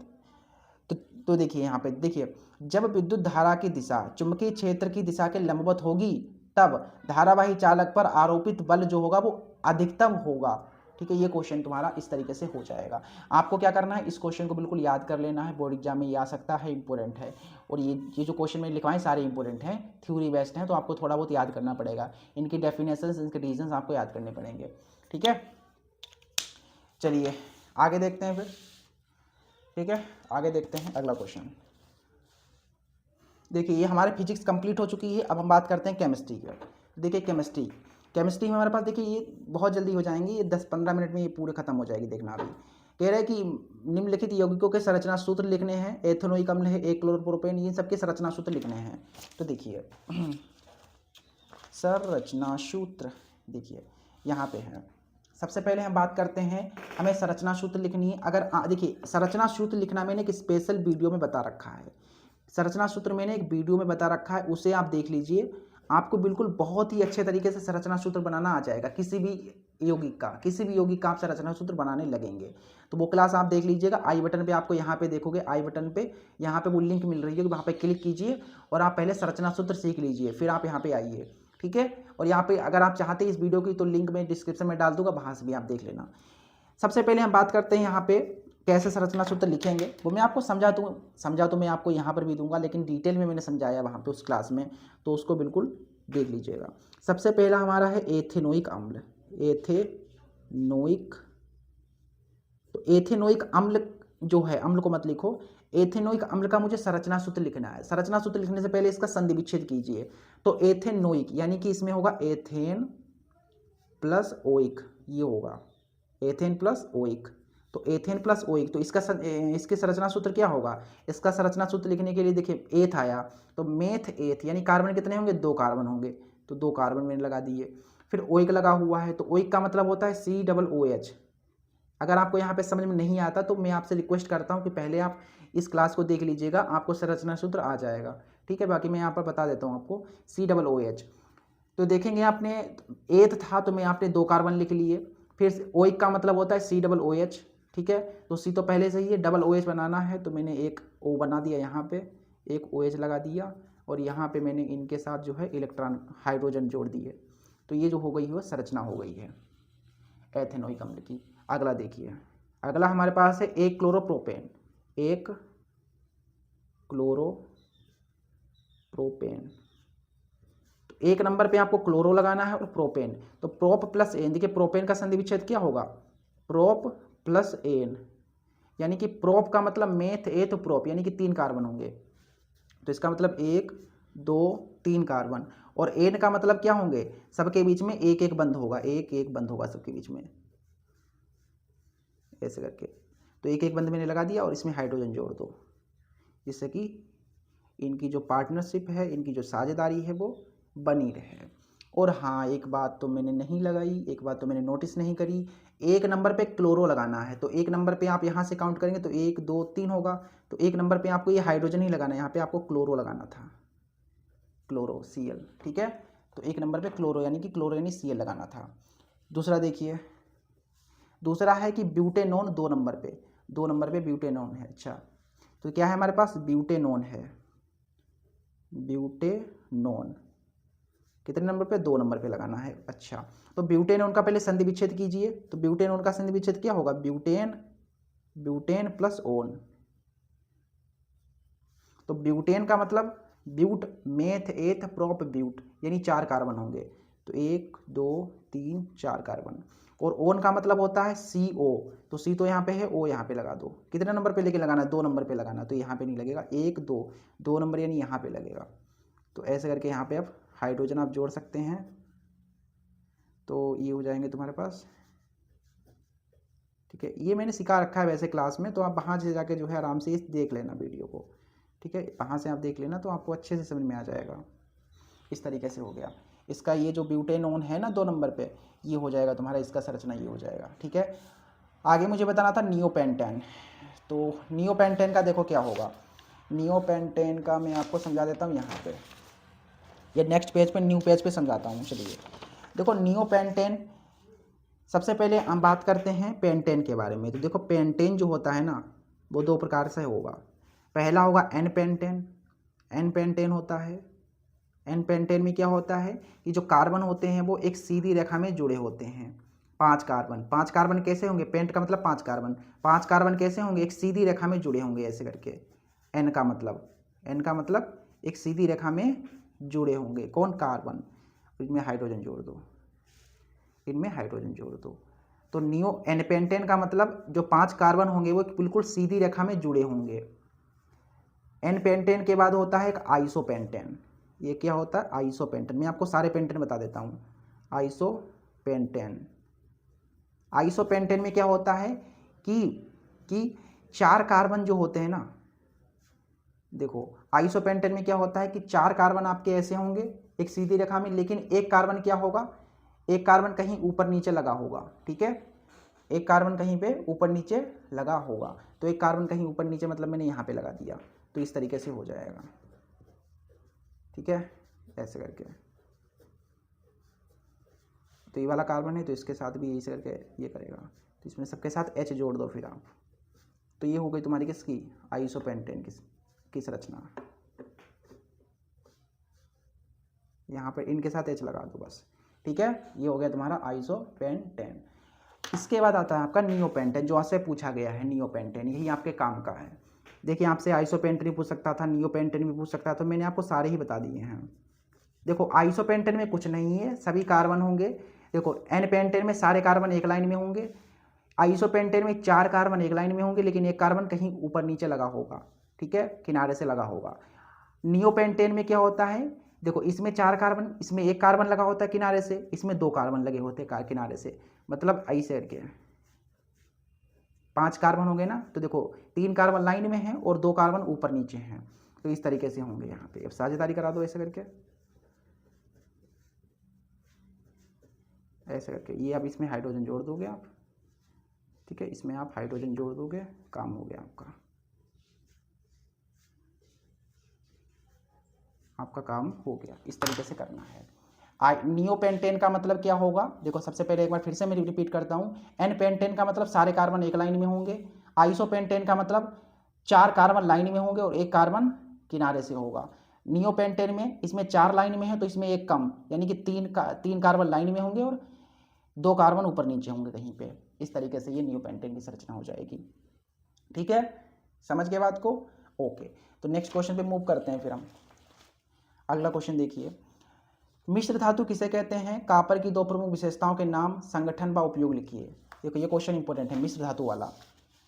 तो देखिए यहाँ पे देखिए, जब विद्युत धारा की दिशा चुंबकीय क्षेत्र की दिशा के लंबवत होगी तब धारावाही चालक पर आरोपित बल जो होगा वो अधिकतम होगा। ठीक है, ये क्वेश्चन तुम्हारा इस तरीके से हो जाएगा। आपको क्या करना है, इस क्वेश्चन को बिल्कुल याद कर लेना है, बोर्ड एग्जाम में ये आ सकता है, इंपॉर्टेंट है। और ये जो क्वेश्चन मैंने लिखवाए सारे इंपॉर्टेंट हैं, थ्योरी बेस्ड हैं, तो आपको थोड़ा बहुत याद करना पड़ेगा। इनकी डेफिनेशंस, इनके रीजंस आपको याद करने पड़ेंगे। ठीक है, चलिए आगे देखते हैं फिर। ठीक है, आगे देखते हैं अगला क्वेश्चन। देखिए ये हमारे फिजिक्स कंप्लीट हो चुकी है। अब हम बात करते हैं केमिस्ट्री की। देखिए केमिस्ट्री में हमारे पास, देखिए ये बहुत जल्दी हो जाएंगे, ये 10-15 मिनट में ये पूरे खत्म हो जाएगी। देखना अभी कह रहे हैं कि निम्नलिखित यौगिकों के संरचना सूत्र लिखने हैं। एथेनोइक अम्ल है, एक क्लोरोप्रोपेन, ये सबके संरचना सूत्र लिखने हैं। तो देखिए संरचना सूत्र देखिए यहाँ पे है। सबसे पहले हम बात करते हैं, हमें संरचना सूत्र लिखनी है। अगर देखिए संरचना सूत्र लिखना मैंने एक स्पेशल वीडियो में बता रखा है। संरचना सूत्र मैंने एक वीडियो में बता रखा है, उसे आप देख लीजिए। आपको बिल्कुल बहुत ही अच्छे तरीके से संरचना सूत्र बनाना आ जाएगा। किसी भी यौगिक का आप संरचना सूत्र बनाने लगेंगे तो वो क्लास आप देख लीजिएगा। आई बटन पे आपको यहाँ पे देखोगे, आई बटन पे यहाँ पे वो लिंक मिल रही है, वहाँ पे क्लिक कीजिए और आप पहले संरचना सूत्र सीख लीजिए, फिर आप यहाँ पे आइए। ठीक है, और यहाँ पे अगर आप चाहते हैं इस वीडियो की तो लिंक मैं डिस्क्रिप्शन में डाल दूंगा, वहाँ से भी आप देख लेना। सबसे पहले हम बात करते हैं यहाँ पे कैसे संरचना सूत्र लिखेंगे, वो मैं आपको समझा तो मैं आपको यहाँ पर भी दूंगा, लेकिन डिटेल में मैंने समझाया वहाँ पे उस क्लास में, तो उसको बिल्कुल देख लीजिएगा। सबसे पहला हमारा है एथेनोइक अम्ल। तो एथेनोइक अम्ल जो है, अम्ल को मत लिखो, एथेनोइक अम्ल का मुझे संरचना सूत्र लिखना है। संरचना सूत्र लिखने से पहले इसका संधि विच्छेद कीजिए। तो एथेनोइक यानी कि इसमें होगा एथेन प्लस ओइक, ये होगा एथेन प्लस ओइक। तो एथेन प्लस ओइक, तो इसके संरचना सूत्र क्या होगा? इसका संरचना सूत्र लिखने के लिए देखिए एथ आया तो मेथ एथ, यानी कार्बन कितने होंगे? 2 कार्बन होंगे, तो 2 कार्बन मैंने लगा दिए। फिर ओइक लगा हुआ है, तो ओइक का मतलब होता है COOH। अगर आपको यहाँ पे समझ में नहीं आता तो मैं आपसे रिक्वेस्ट करता हूँ कि पहले आप इस क्लास को देख लीजिएगा, आपको संरचना सूत्र आ जाएगा। ठीक है, बाकी मैं यहाँ पर बता देता हूँ आपको COOH। तो देखेंगे आपने एथ था तो मैं आपने 2 कार्बन लिख लिए। फिर ओइक का मतलब होता है COOH। ठीक है, तो सी तो पहले से ही है, डबल OH बनाना है तो मैंने एक O बना दिया, यहाँ पे एक OH लगा दिया और यहाँ पे मैंने इनके साथ जो है इलेक्ट्रॉन हाइड्रोजन जोड़ दिए। तो ये जो हो गई है संरचना हो गई है एथेनोइक अम्ल की। अगला देखिए, अगला हमारे पास है एक क्लोरोप्रोपेन। एक क्लोरोप्रोपेन, तो एक नंबर पे आपको क्लोरो लगाना है और प्रोपेन, तो प्रोप प्लस एन। देखिए प्रोपेन का संधि विच्छेद क्या होगा? प्रोप प्लस एन, यानी कि प्रोप का मतलब मेथ एथ प्रोप, यानी कि 3 कार्बन होंगे। तो इसका मतलब 1 2 3 कार्बन। और एन का मतलब क्या होंगे? सबके बीच में एक एक बंद होगा, एक एक बंद होगा सबके बीच में, ऐसे करके। तो एक एक बंद मैंने लगा दिया और इसमें हाइड्रोजन जोड़ दो, जिससे कि इनकी जो पार्टनरशिप है, इनकी जो साझेदारी है वो बनी रहे। और हाँ, एक बात तो मैंने नहीं लगाई, एक बात तो मैंने नोटिस नहीं करी, एक नंबर पे क्लोरो लगाना है। तो एक नंबर पे आप यहाँ से काउंट करेंगे तो 1 2 3 होगा, तो एक नंबर पे आपको ये हाइड्रोजन ही लगाना है, यहाँ पे आपको क्लोरो लगाना था, क्लोरो Cl। ठीक है, तो एक नंबर पे क्लोरो यानी कि क्लोरो यानी Cl लगाना था। दूसरा देखिए, दूसरा है कि ब्यूटेनोन 2 नंबर पे, 2 नंबर पे ब्यूटेनोन है। अच्छा, तो क्या है हमारे पास? ब्यूटेनोन है, ब्यूटेनोन कितने नंबर पे? 2 नंबर पे लगाना है। अच्छा, तो ब्यूटेनोन का पहले संधि विच्छेद कीजिए। तो ब्यूटेनोन का संधि विच्छेद क्या होगा? Butane plus own. तो ब्यूटेन का मतलब ब्यूट मेथ एथ प्रोप ब्यूट, यानी 4 कार्बन होंगे। तो 1 2 3 4 कार्बन। और ओन का मतलब होता है CO, तो C तो यहाँ पे है, O यहाँ पे लगा दो। कितने नंबर पे लेके लगाना है? 2 नंबर पे लगाना, तो यहाँ पे नहीं लगेगा, 1 2 2 नंबर यानी यहाँ पे लगेगा। तो ऐसे करके यहाँ पे आप हाइड्रोजन आप जोड़ सकते हैं। तो ये हो जाएंगे तुम्हारे पास, ठीक है। ये मैंने सिखा रखा है वैसे क्लास में, तो आप वहाँ से जाके जो है आराम से इस देख लेना वीडियो को, ठीक है। वहाँ से आप देख लेना तो आपको अच्छे से समझ में आ जाएगा। इस तरीके से हो गया इसका। ये जो ब्यूटेनॉन है ना 2 नंबर पे, ये हो जाएगा तुम्हारा, इसका संरचना ये हो जाएगा, ठीक है। आगे मुझे बताना था नियोपेंटेन। तो नियोपेंटेन का देखो क्या होगा। नियोपेंटेन का मैं आपको समझा देता हूँ यहाँ पे, ये नेक्स्ट पेज पे, न्यू पेज पे समझाता हूँ। चलिए देखो, नियोपेंटेन सबसे पहले हम बात करते हैं पेंटेन के बारे में। तो देखो पेंटेन जो होता है ना, वो 2 प्रकार से होगा। पहला होगा एन पेंटेन। एन पेंटेन होता है, एन पेंटेन में क्या होता है कि जो कार्बन होते हैं वो एक सीधी रेखा में जुड़े होते हैं। 5 कार्बन, 5 कार्बन कैसे होंगे? पेंट का मतलब 5 कार्बन, 5 कार्बन कैसे होंगे? एक सीधी रेखा में जुड़े होंगे ऐसे करके। एन का मतलब, एन का मतलब एक सीधी रेखा में जुड़े होंगे। कौन? कार्बन। इनमें हाइड्रोजन जोड़ दो, इनमें हाइड्रोजन जोड़ दो। तो नियो एन पेंटेन का मतलब जो 5 कार्बन होंगे वो बिल्कुल सीधी रेखा में जुड़े होंगे। एन पेंटेन के बाद होता है एक आइसोपेंटेन। ये क्या होता है? आइसोपेंटेन। मैं आपको सारे पेंटेन बता देता हूँ। आइसोपेंटेन, आइसोपेंटेन में क्या होता है कि 4 कार्बन जो होते हैं ना, देखो आइसोपेंटेन में क्या होता है कि 4 कार्बन आपके ऐसे होंगे एक सीधी रेखा में, लेकिन एक कार्बन क्या होगा? एक कार्बन कहीं ऊपर नीचे लगा होगा, ठीक है। एक कार्बन कहीं पे ऊपर नीचे लगा होगा। तो एक कार्बन कहीं ऊपर नीचे मतलब मैंने यहाँ पे लगा दिया, तो इस तरीके से हो जाएगा, ठीक है, ऐसे करके। तो ये वाला कार्बन है तो इसके साथ भी ऐसे करके ये करेगा, तो इसमें सबके साथ H जोड़ दो फिर आप। तो ये हो गई तुम्हारी किसकी? आइसोपेंटेन की संरचना। यहाँ पर इनके साथ H लगा दो बस, ठीक है। ये हो गया तुम्हारा आइसोपेंटेन। इसके बाद आता है आपका नियोपेंटेन, जो आपसे पूछा गया है। नियोपेंटेन यही आपके काम का है। देखिए आपसे आइसोपेंटेन भी पूछ सकता था, नियोपेंटेन भी पूछ सकता था, तो मैंने आपको सारे ही बता दिए हैं। देखो आइसोपेंटेन में कुछ नहीं है, सभी कार्बन होंगे। देखो एन पेंटेन में सारे कार्बन एक लाइन में होंगे। आइसोपेंटेन में 4 कार्बन एक लाइन में होंगे, लेकिन एक कार्बन कहीं ऊपर नीचे लगा होगा, ठीक है, किनारे से लगा होगा। नियोपेंटेन में क्या होता है? देखो इसमें 4 कार्बन, इसमें एक कार्बन लगा होता है किनारे से, इसमें 2 कार्बन लगे होते हैं किनारे से, मतलब ऐसे करके 5 कार्बन होंगे ना। तो देखो 3 कार्बन लाइन में है और 2 कार्बन ऊपर नीचे हैं, तो इस तरीके से होंगे यहाँ पे। अब साझेदारी करा दो ऐसे करके, ऐसे करके। ये अब इसमें हाइड्रोजन जोड़ दोगे आप, ठीक है, इसमें आप हाइड्रोजन जोड़ दोगे, काम हो गया आपका, आपका काम हो गया। इस तरीके से करना है। नियोपेंटेन का मतलब क्या होगा? देखो सबसे पहले एक बार फिर से मैं रिपीट करता हूँ। एन पेंटेन का मतलब सारे कार्बन एक लाइन में होंगे। आइसोपेंटेन का मतलब 4 कार्बन लाइन में होंगे और एक कार्बन किनारे से होगा। नियोपेंटेन में इसमें 4 लाइन में है तो इसमें एक कम, यानी कि 3 कार्बन लाइन में होंगे और 2 कार्बन ऊपर नीचे होंगे कहीं पे। इस तरीके से ये नियोपेंटेन की संरचना हो जाएगी, ठीक है। समझ गए बात को? ओके, तो नेक्स्ट क्वेश्चन पे मूव करते हैं फिर हम। अगला क्वेश्चन देखिए, मिश्र धातु किसे कहते हैं? कॉपर की 2 प्रमुख विशेषताओं के नाम, संगठन व उपयोग लिखिए। देखो ये क्वेश्चन इंपॉर्टेंट है, मिश्र धातु वाला।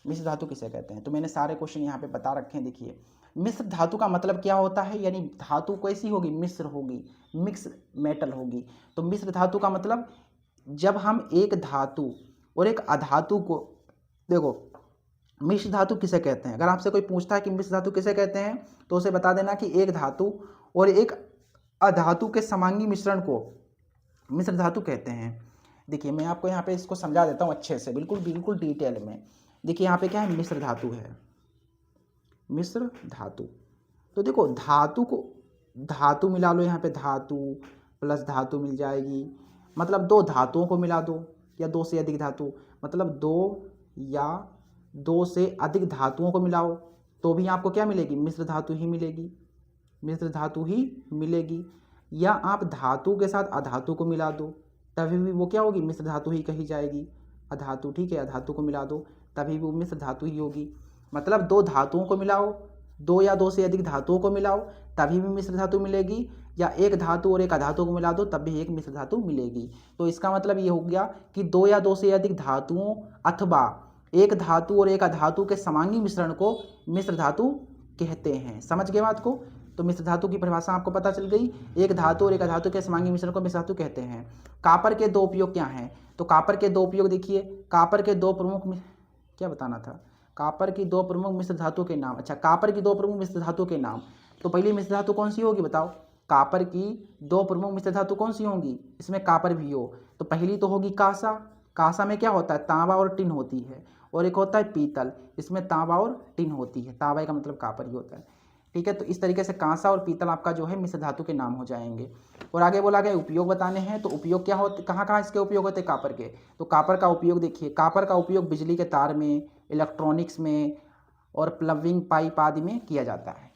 मिश्र धातु किसे कहते हैं? तो मैंने सारे क्वेश्चन यहाँ पे बता रखे हैं। देखिए मिश्र धातु का मतलब क्या होता है, यानी धातु कैसी होगी? मिश्र होगी, मिक्स मेटल होगी। तो मिश्र धातु का मतलब जब हम एक धातु और एक अधातु को, देखो मिश्र धातु किसे कहते हैं? अगर आपसे कोई पूछता है कि मिश्र धातु किसे कहते हैं, तो उसे बता देना कि एक धातु और एक अधातु के समांगी मिश्रण को मिश्र धातु कहते हैं। देखिए मैं आपको यहाँ पे इसको समझा देता हूँ अच्छे से, बिल्कुल बिल्कुल डिटेल में। देखिए यहाँ पे क्या है? मिश्र धातु है, मिश्र धातु। तो देखो धातु को, धातु मिला लो यहाँ पे, धातु प्लस धातु मिल जाएगी, मतलब 2 धातुओं को मिला दो या 2 से अधिक धातु, मतलब 2 या 2 से अधिक धातुओं को मिलाओ तो भी आपको क्या मिलेगी? मिश्र धातु ही मिलेगी, मिश्र धातु ही मिलेगी। या आप धातु के साथ अधातु को मिला दो तभी भी वो क्या होगी? मिश्र धातु ही कही जाएगी, अधातु, ठीक है। अधातु को मिला दो तभी भी वो मिश्र धातु ही होगी। मतलब 2 धातुओं को मिलाओ 2 या 2 से अधिक धातुओं को मिलाओ तभी भी मिश्र धातु मिलेगी, या एक धातु और एक अधातु को मिला दो तब भी एक मिश्र धातु मिलेगी। तो इसका मतलब ये हो गया कि 2 या 2 से अधिक धातुओं अथवा एक धातु और एक अधातु के समांगी मिश्रण को मिश्र धातु कहते हैं। समझ गए बात को? तो मिश्र धातु की परिभाषा आपको पता चल गई। एक धातु और एक अधातु के समांगी मिश्रण को मिश्र धातु कहते हैं। कॉपर के दो उपयोग क्या हैं? तो कॉपर के दो उपयोग देखिए, कॉपर के दो प्रमुख क्या बताना था, कॉपर की दो प्रमुख मिश्र धातु के नाम। अच्छा, कॉपर की दो प्रमुख मिश्र धातु के नाम। तो पहली मिश्र धातु कौन सी होगी बताओ? कॉपर की दो प्रमुख मिश्र धातु कौन सी होंगी? इसमें कॉपर भी हो तो पहली तो होगी कांसा। कांसा में क्या होता है? तांबा और टिन होती है। और एक होता है पीतल, इसमें तांबा और टिन होती है। तांबा का मतलब कॉपर ही होता है। ठीक है, तो इस तरीके से कांसा और पीतल आपका जो है मिश्र धातु के नाम हो जाएंगे। और आगे बोला गया उपयोग बताने हैं। तो उपयोग क्या होते, कहाँ कहाँ इसके उपयोग होते हैं कॉपर के? तो कॉपर का उपयोग देखिए, कॉपर का उपयोग बिजली के तार में, इलेक्ट्रॉनिक्स में और प्लम्बिंग पाइप आदि में किया जाता है।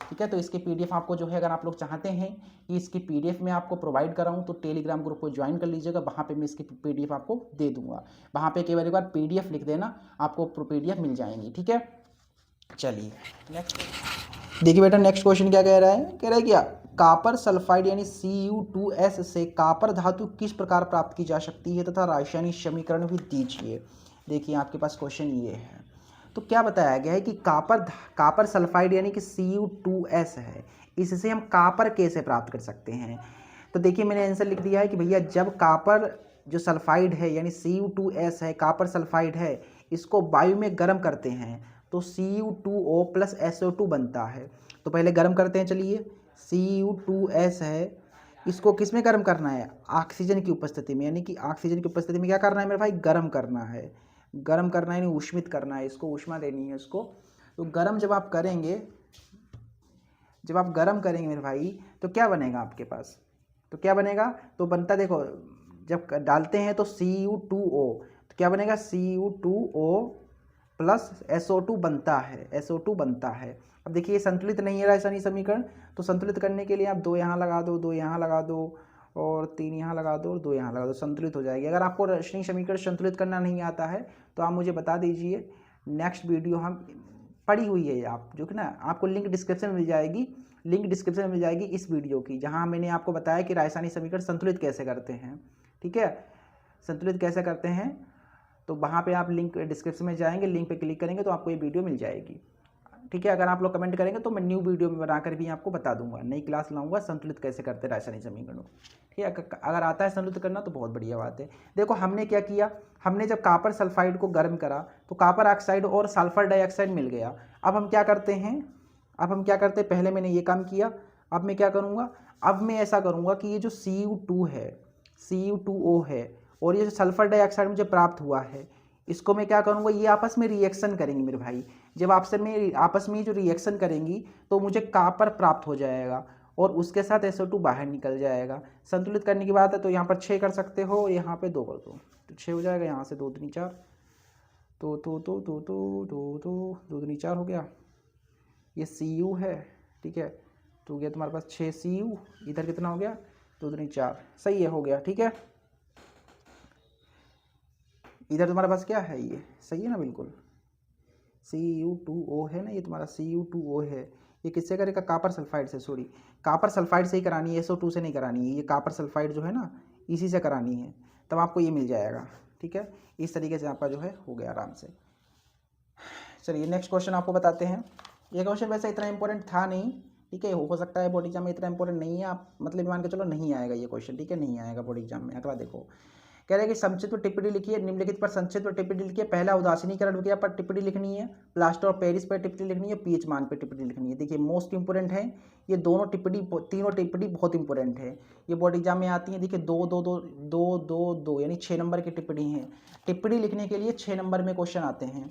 ठीक है, तो इसके पीडीएफ आपको जो है, अगर आप लोग चाहते हैं कि इसकी पीडीएफ मैं आपको प्रोवाइड कराऊं तो टेलीग्राम ग्रुप को ज्वाइन कर लीजिएगा। वहाँ पे मैं इसकी पीडीएफ आपको दे दूंगा। वहाँ पे केवल एक बार पीडीएफ लिख देना, आपको पीडीएफ मिल जाएंगी। ठीक है, चलिए नेक्स्ट देखिए बेटा, नेक्स्ट क्वेश्चन क्या कह रहा है? कह रहा है क्या, कॉपर सल्फाइड यानी Cu2S से कॉपर धातु किस प्रकार प्राप्त की जा सकती है तथा रासायनिक समीकरण भी दीजिए। देखिए आपके पास क्वेश्चन ये है। तो क्या बताया गया है कि कॉपर सल्फाइड यानी कि Cu2S है, इससे हम कॉपर कैसे प्राप्त कर सकते हैं? तो देखिए मैंने आंसर लिख दिया है कि भैया जब कॉपर जो सल्फाइड है यानी Cu2S है, कॉपर सल्फाइड है, इसको वायु में गर्म करते हैं तो Cu2O प्लस SO2 बनता है। तो पहले गर्म करते हैं, चलिए। Cu2S है, इसको किस में गर्म करना है? ऑक्सीजन की उपस्थिति में, यानी कि ऑक्सीजन की उपस्थिति में क्या करना है मेरे भाई? गर्म करना है। गर्म करना है यानी उष्मित करना है, इसको ऊष्मा देनी है इसको। तो गर्म जब आप करेंगे, जब आप गर्म करेंगे मेरे भाई, तो क्या बनेगा आपके पास? तो क्या बनेगा? तो बनता देखो, जब डालते हैं तो Cu2O, तो क्या बनेगा? Cu2O प्लस SO2 बनता है, SO2 बनता है। अब देखिए ये संतुलित नहीं है रासायनिक समीकरण, तो संतुलित करने के लिए आप 2 यहाँ लगा दो, 2 यहाँ लगा दो और 3 यहाँ लगा दो और 2 यहाँ लगा दो, संतुलित हो जाएगी। अगर आपको रासायनिक समीकरण संतुलित करना नहीं आता है तो आप मुझे बता दीजिए, नेक्स्ट वीडियो हम पड़ी हुई है आप जो कि ना, आपको लिंक डिस्क्रिप्शन में मिल जाएगी, लिंक डिस्क्रिप्शन में मिल जाएगी इस वीडियो की, जहाँ मैंने आपको बताया कि रासायनिक समीकरण संतुलित कैसे करते हैं। ठीक है, संतुलित कैसे करते हैं, तो वहाँ पे आप लिंक डिस्क्रिप्शन में जाएंगे, लिंक पे क्लिक करेंगे तो आपको ये वीडियो मिल जाएगी। ठीक है, अगर आप लोग कमेंट करेंगे तो मैं न्यू वीडियो में बनाकर भी आपको बता दूंगा, नई क्लास लाऊंगा संतुलित कैसे करते रासायनिक समीकरणों। ठीक है, अगर आता है संतुलित करना तो बहुत बढ़िया बात है। देखो हमने क्या किया, हमने जब कॉपर सल्फाइड को गर्म करा तो कॉपर ऑक्साइड और सल्फर डाइऑक्साइड मिल गया। अब हम क्या करते हैं, पहले मैंने ये काम किया, अब मैं क्या करूँगा, अब मैं ऐसा करूँगा कि ये जो Cu2 है, Cu2O है, और ये जो सल्फर डाइऑक्साइड मुझे प्राप्त हुआ है, इसको मैं क्या करूँगा, ये आपस में रिएक्शन करेंगे मेरे भाई। जब आपस में जो रिएक्शन करेंगी तो मुझे कॉपर प्राप्त हो जाएगा और उसके साथ SO2 बाहर निकल जाएगा। संतुलित करने की बात है तो यहाँ पर 6 कर सकते हो, यहाँ पे 2 कर दो तो 6 हो जाएगा, यहाँ से 2 दूनी 4, तो 2 दूनी 4 हो गया। ये Cu है, ठीक है, तो गया तुम्हारे पास 6 Cu, इधर कितना हो गया? 2 दूनी 4, सही है, हो गया। ठीक है, इधर तुम्हारे पास क्या है, ये सही है ना, बिल्कुल Cu2O है ना, ये तुम्हारा Cu2O है। ये किससे करेगा? कॉपर सल्फाइड से, सॉरी कॉपर सल्फाइड से ही करानी है, SO2 से नहीं करानी है। ये कॉपर सल्फाइड जो है ना, इसी से करानी है, तब आपको ये मिल जाएगा। ठीक है, इस तरीके से आपका जो है हो गया आराम से। चलिए नेक्स्ट क्वेश्चन आपको बताते हैं। ये क्वेश्चन वैसे इतना इंपॉर्टेंट था नहीं, ठीक है, हो सकता है बोर्ड एग्जाम में इतना इंपॉर्टेंट नहीं है, आप मतलब मान के चलो नहीं आएगा ये क्वेश्चन। ठीक है, नहीं आएगा बोर्ड एग्जाम में। अगला देखो, कह रहे हैं कि संक्षिप्त टिप्पणी लिखिए, निम्नलिखित पर संक्षिप्त टिप्पणी लिखिए। पहला उदासीनीकरण अभिक्रिया पर टिप्पणी लिखनी है, प्लास्टर ऑफ पेरिस पर टिप्पणी लिखनी है, पीएच मान पर टिप्पणी लिखनी है। देखिए मोस्ट इंपोर्टेंट है ये दोनों टिप्पणी, तीनों टिप्पणी बहुत इंपॉर्टेंट है, ये बोर्ड एग्जाम में आती है। देखिए 2 2 2 2 2 2 यानी 6 नंबर की टिप्पणी है। टिप्पणी लिखने के लिए 6 नंबर में क्वेश्चन आते हैं।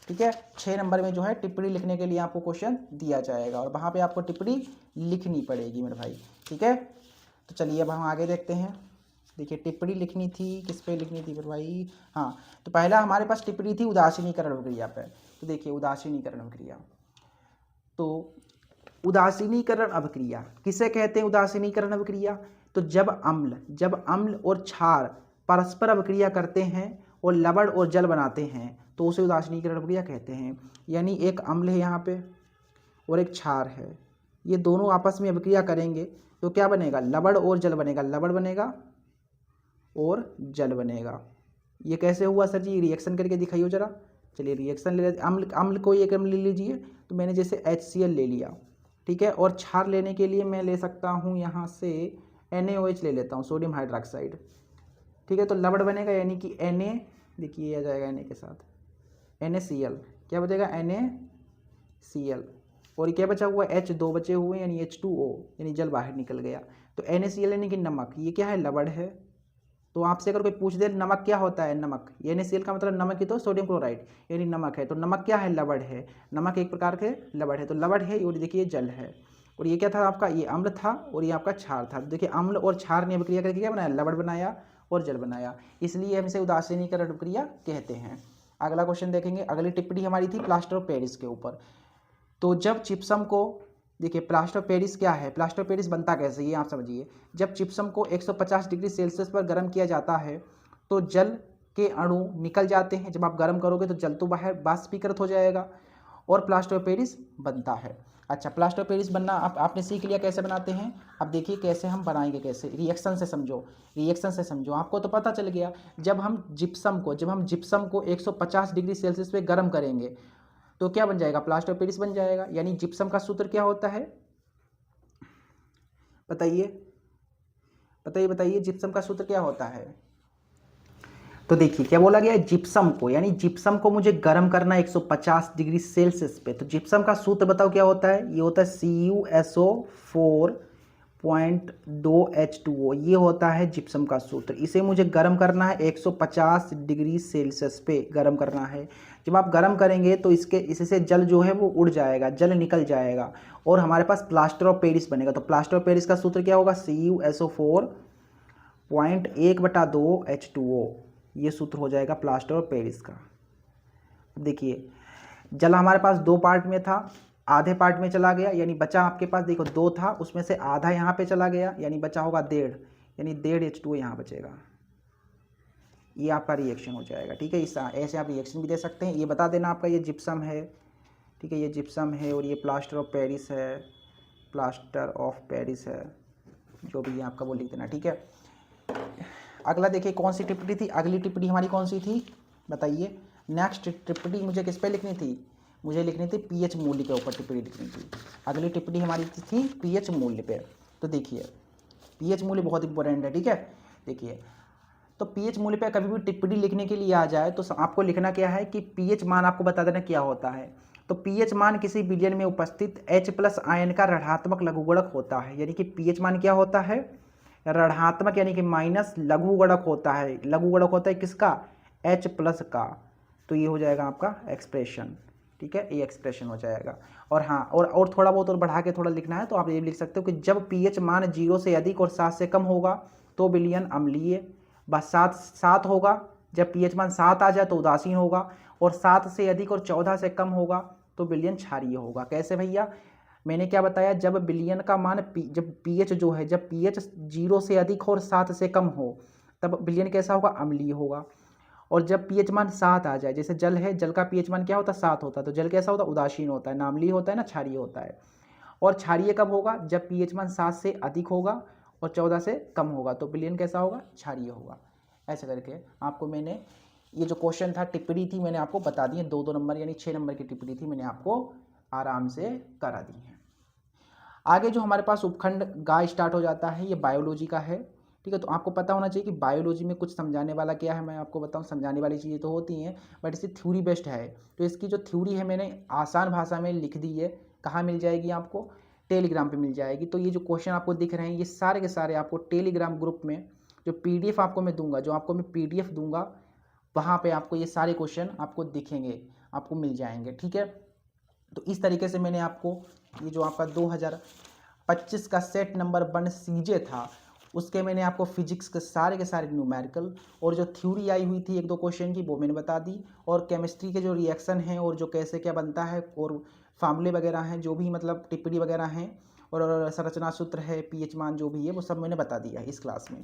ठीक है, 6 नंबर में जो है टिप्पणी लिखने के लिए आपको क्वेश्चन दिया जाएगा और वहाँ पे आपको टिप्पणी लिखनी पड़ेगी मेरे भाई। ठीक है, तो चलिए अब हम आगे देखते हैं। देखिए टिप्पणी लिखनी थी, किस पे लिखनी थी फिर भाई? हाँ, तो पहला हमारे पास टिप्पणी थी उदासीनीकरण अभिक्रिया पे। तो देखिए उदासीनीकरण अभिक्रिया, तो उदासीनीकरण अभिक्रिया किसे कहते हैं? उदासीनीकरण अभिक्रिया, तो जब अम्ल और क्षार परस्पर अभिक्रिया करते हैं और लवण और जल बनाते हैं तो उसे उदासीनीकरण अभिक्रिया कहते हैं। यानी एक अम्ल है यहाँ पे और एक क्षार है, ये दोनों आपस में अभिक्रिया करेंगे तो क्या बनेगा, लवण और जल बनेगा, लवण बनेगा और जल बनेगा। ये कैसे हुआ सर जी, रिएक्शन करके दिखाइए ज़रा। चलिए रिएक्शन ले लेते, अम्ल अम्ल कोई एक अम्ल ले लीजिए, तो मैंने जैसे HCl ले लिया, ठीक है, और क्षार लेने के लिए मैं ले सकता हूँ यहाँ से NaOH ले लेता हूँ, सोडियम हाइड्रोक्साइड, ठीक है। तो लवण बनेगा यानी कि Na, देखिए ये आ जाएगा Na के साथ NaCl, क्या बचेगा NaCl, और क्या बचा हुआ H2 बचे हुए यानी H2O, यानी जल बाहर निकल गया। तो NaCl यानी कि नमक, ये क्या है, लवण है। तो आपसे अगर कोई पूछ दे नमक क्या होता है, नमक, NaCl का मतलब नमक ही तो सोडियम क्लोराइड यानी नमक है, तो नमक क्या है, लवण है, नमक एक प्रकार के लवण है, तो लवण है, और देखिए जल है। और ये क्या था आपका, ये अम्ल था और ये आपका क्षार था। देखिए अम्ल और क्षार ने अभिक्रिया करके क्या बनाया, लवण बनाया और जल बनाया, इसलिए हम इसे उदासीनीकरण अभिक्रिया कहते हैं। अगला क्वेश्चन देखेंगे, अगली टिप्पणी हमारी थी प्लास्टर ऑफ पेरिस के ऊपर। तो जब जिप्सम को, देखिए प्लास्टर ऑफ पेरिस क्या है, प्लास्टर ऑफ पेरिस बनता कैसे, ये आप समझिए। जब जिप्सम को 150 डिग्री सेल्सियस पर गर्म किया जाता है तो जल के अणु निकल जाते हैं, जब आप गर्म करोगे तो जल तो बाहर बाष्पीकृत हो जाएगा और प्लास्टर ऑफ पेरिस बनता है। अच्छा, प्लास्टर ऑफ पेरिस बनना आपने सीख लिया कैसे बनाते हैं। अब देखिए कैसे हम बनाएंगे, कैसे, रिएक्शन से समझो, रिएक्शन से समझो, आपको तो पता चल गया। जब हम जिप्सम को 150 डिग्री सेल्सियस पे गर्म करेंगे तो क्या बन जाएगा, प्लास्टर ऑफ पेरिस बन जाएगा। यानी जिप्सम का सूत्र क्या होता है, बताइए बताइए बताइए, जिप्सम का सूत्र क्या होता है। तो देखिए क्या बोला गया है, जिप्सम को, यानी जिप्सम को मुझे गर्म करना है 150 डिग्री सेल्सियस पे, तो जिप्सम का सूत्र बताओ क्या होता है, ये होता है CuSO4.2H2O, ये होता है जिप्सम का सूत्र। इसे मुझे गर्म करना है 150 डिग्री सेल्सियस पे गर्म करना है। जब आप गर्म करेंगे तो इससे जल जो है वो उड़ जाएगा, जल निकल जाएगा और हमारे पास प्लास्टर ऑफ पेरिस बनेगा। तो प्लास्टर ऑफ पेरिस का सूत्र क्या होगा, CuSO4.1/2H2O, ये सूत्र हो जाएगा प्लास्टर ऑफ पेरिस का। देखिए जल हमारे पास 2 पार्ट में था, आधे पार्ट में चला गया, यानी बचा आपके पास, देखो 2 था उसमें से आधा यहाँ पे चला गया, यानी बचा होगा 1.5, यानी 1.5 H2O यहाँ बचेगा। ये आपका रिएक्शन हो जाएगा, ठीक है। इस ऐसे आप रिएक्शन भी दे सकते हैं। ये बता देना आपका, ये जिप्सम है, ठीक है, ये जिप्सम है और ये प्लास्टर ऑफ पेरिस है, प्लास्टर ऑफ पेरिस है, जो भी है आपका वो लिख देना, ठीक है। अगला देखिए कौन सी टिप्पणी थी, अगली टिप्पणी हमारी कौन सी थी, बताइए। नेक्स्ट टिप्पणी मुझे किस पे लिखनी थी, मुझे लिखनी थी पीएच मूल्य के ऊपर टिप्पणी लिखनी थी। अगली टिप्पणी हमारी थी पीएच मूल्य पे। तो देखिए पीएच मूल्य बहुत इंपॉर्टेंट है, ठीक है। देखिए तो पीएच मूल्य पे कभी भी टिप्पणी लिखने के लिए आ जाए तो आपको लिखना क्या है कि पीएच मान आपको बता देना क्या होता है। तो पीएच मान किसी विलयन में उपस्थित H+ आयन का ऋणात्मक लघुगुणक होता है, यानी कि पीएच मान क्या होता है, ऋणात्मक यानी कि माइनस लघुगुणक होता है। लघुगुणक होता है किसका, H+ का। तो ये हो जाएगा आपका एक्सप्रेशन, ठीक है, ये एक्सप्रेशन हो जाएगा। और हाँ, और थोड़ा बहुत और बढ़ा के थोड़ा लिखना है तो आप ये लिख सकते हो कि जब पीएच मान 0 से अधिक और 7 से कम होगा तो विलयन अम्लीय, बस 7 होगा, जब पीएच मान 7 आ जाए तो उदासीन होगा, और 7 से अधिक और 14 से कम होगा तो विलयन क्षारीय होगा। कैसे भैया, मैंने क्या बताया, जब विलयन का मान जब पीएच जो है, जब पीएच 0 से अधिक और 7 से कम हो तब विलयन कैसा होगा, अम्लीय होगा। और जब पीएच मान 7 आ जाए, जैसे जल है, जल का पीएच मान क्या होता है, 7 होता है, तो जल कैसा होता है, उदासीन होता है, ना अम्लीय होता है ना क्षारीय होता है। और क्षारीय कब होगा, जब पीएच मान 7 से अधिक होगा और 14 से कम होगा तो विलयन कैसा होगा, क्षारीय होगा। ऐसे करके आपको मैंने ये जो क्वेश्चन था, टिप्पणी थी, मैंने आपको बता दी है। 2-2 नंबर यानी 6 नंबर की टिप्पणी थी, मैंने आपको आराम से करा दी है। आगे जो हमारे पास उपखंड गा स्टार्ट हो जाता है, ये बायोलॉजी का है, ठीक है। तो आपको पता होना चाहिए कि बायोलॉजी में कुछ समझाने वाला क्या है, मैं आपको बताऊं। समझाने वाली चीज़ें तो होती हैं बट इसे थ्योरी बेस्ड है, तो इसकी जो थ्योरी है मैंने आसान भाषा में लिख दी है। कहाँ मिल जाएगी आपको, टेलीग्राम पे मिल जाएगी। तो ये जो क्वेश्चन आपको दिख रहे हैं ये सारे के सारे आपको टेलीग्राम ग्रुप में जो PDF आपको मैं दूंगा, जो आपको मैं PDF दूंगा, वहाँ पे आपको ये सारे क्वेश्चन आपको दिखेंगे, आपको मिल जाएंगे, ठीक है। तो इस तरीके से मैंने आपको ये जो आपका 2025 का सेट नंबर 1 CJ था, उसके मैंने आपको फिजिक्स के सारे न्यूमेरिकल और जो थ्योरी आई हुई थी 1-2 क्वेश्चन की वो मैंने बता दी, और केमिस्ट्री के जो रिएक्शन हैं और जो कैसे क्या बनता है और फार्मूले वगैरह हैं, जो भी मतलब टिप्पणी वगैरह हैं और संरचना सूत्र है, पीएच मान जो भी है वो सब मैंने बता दिया है इस क्लास में।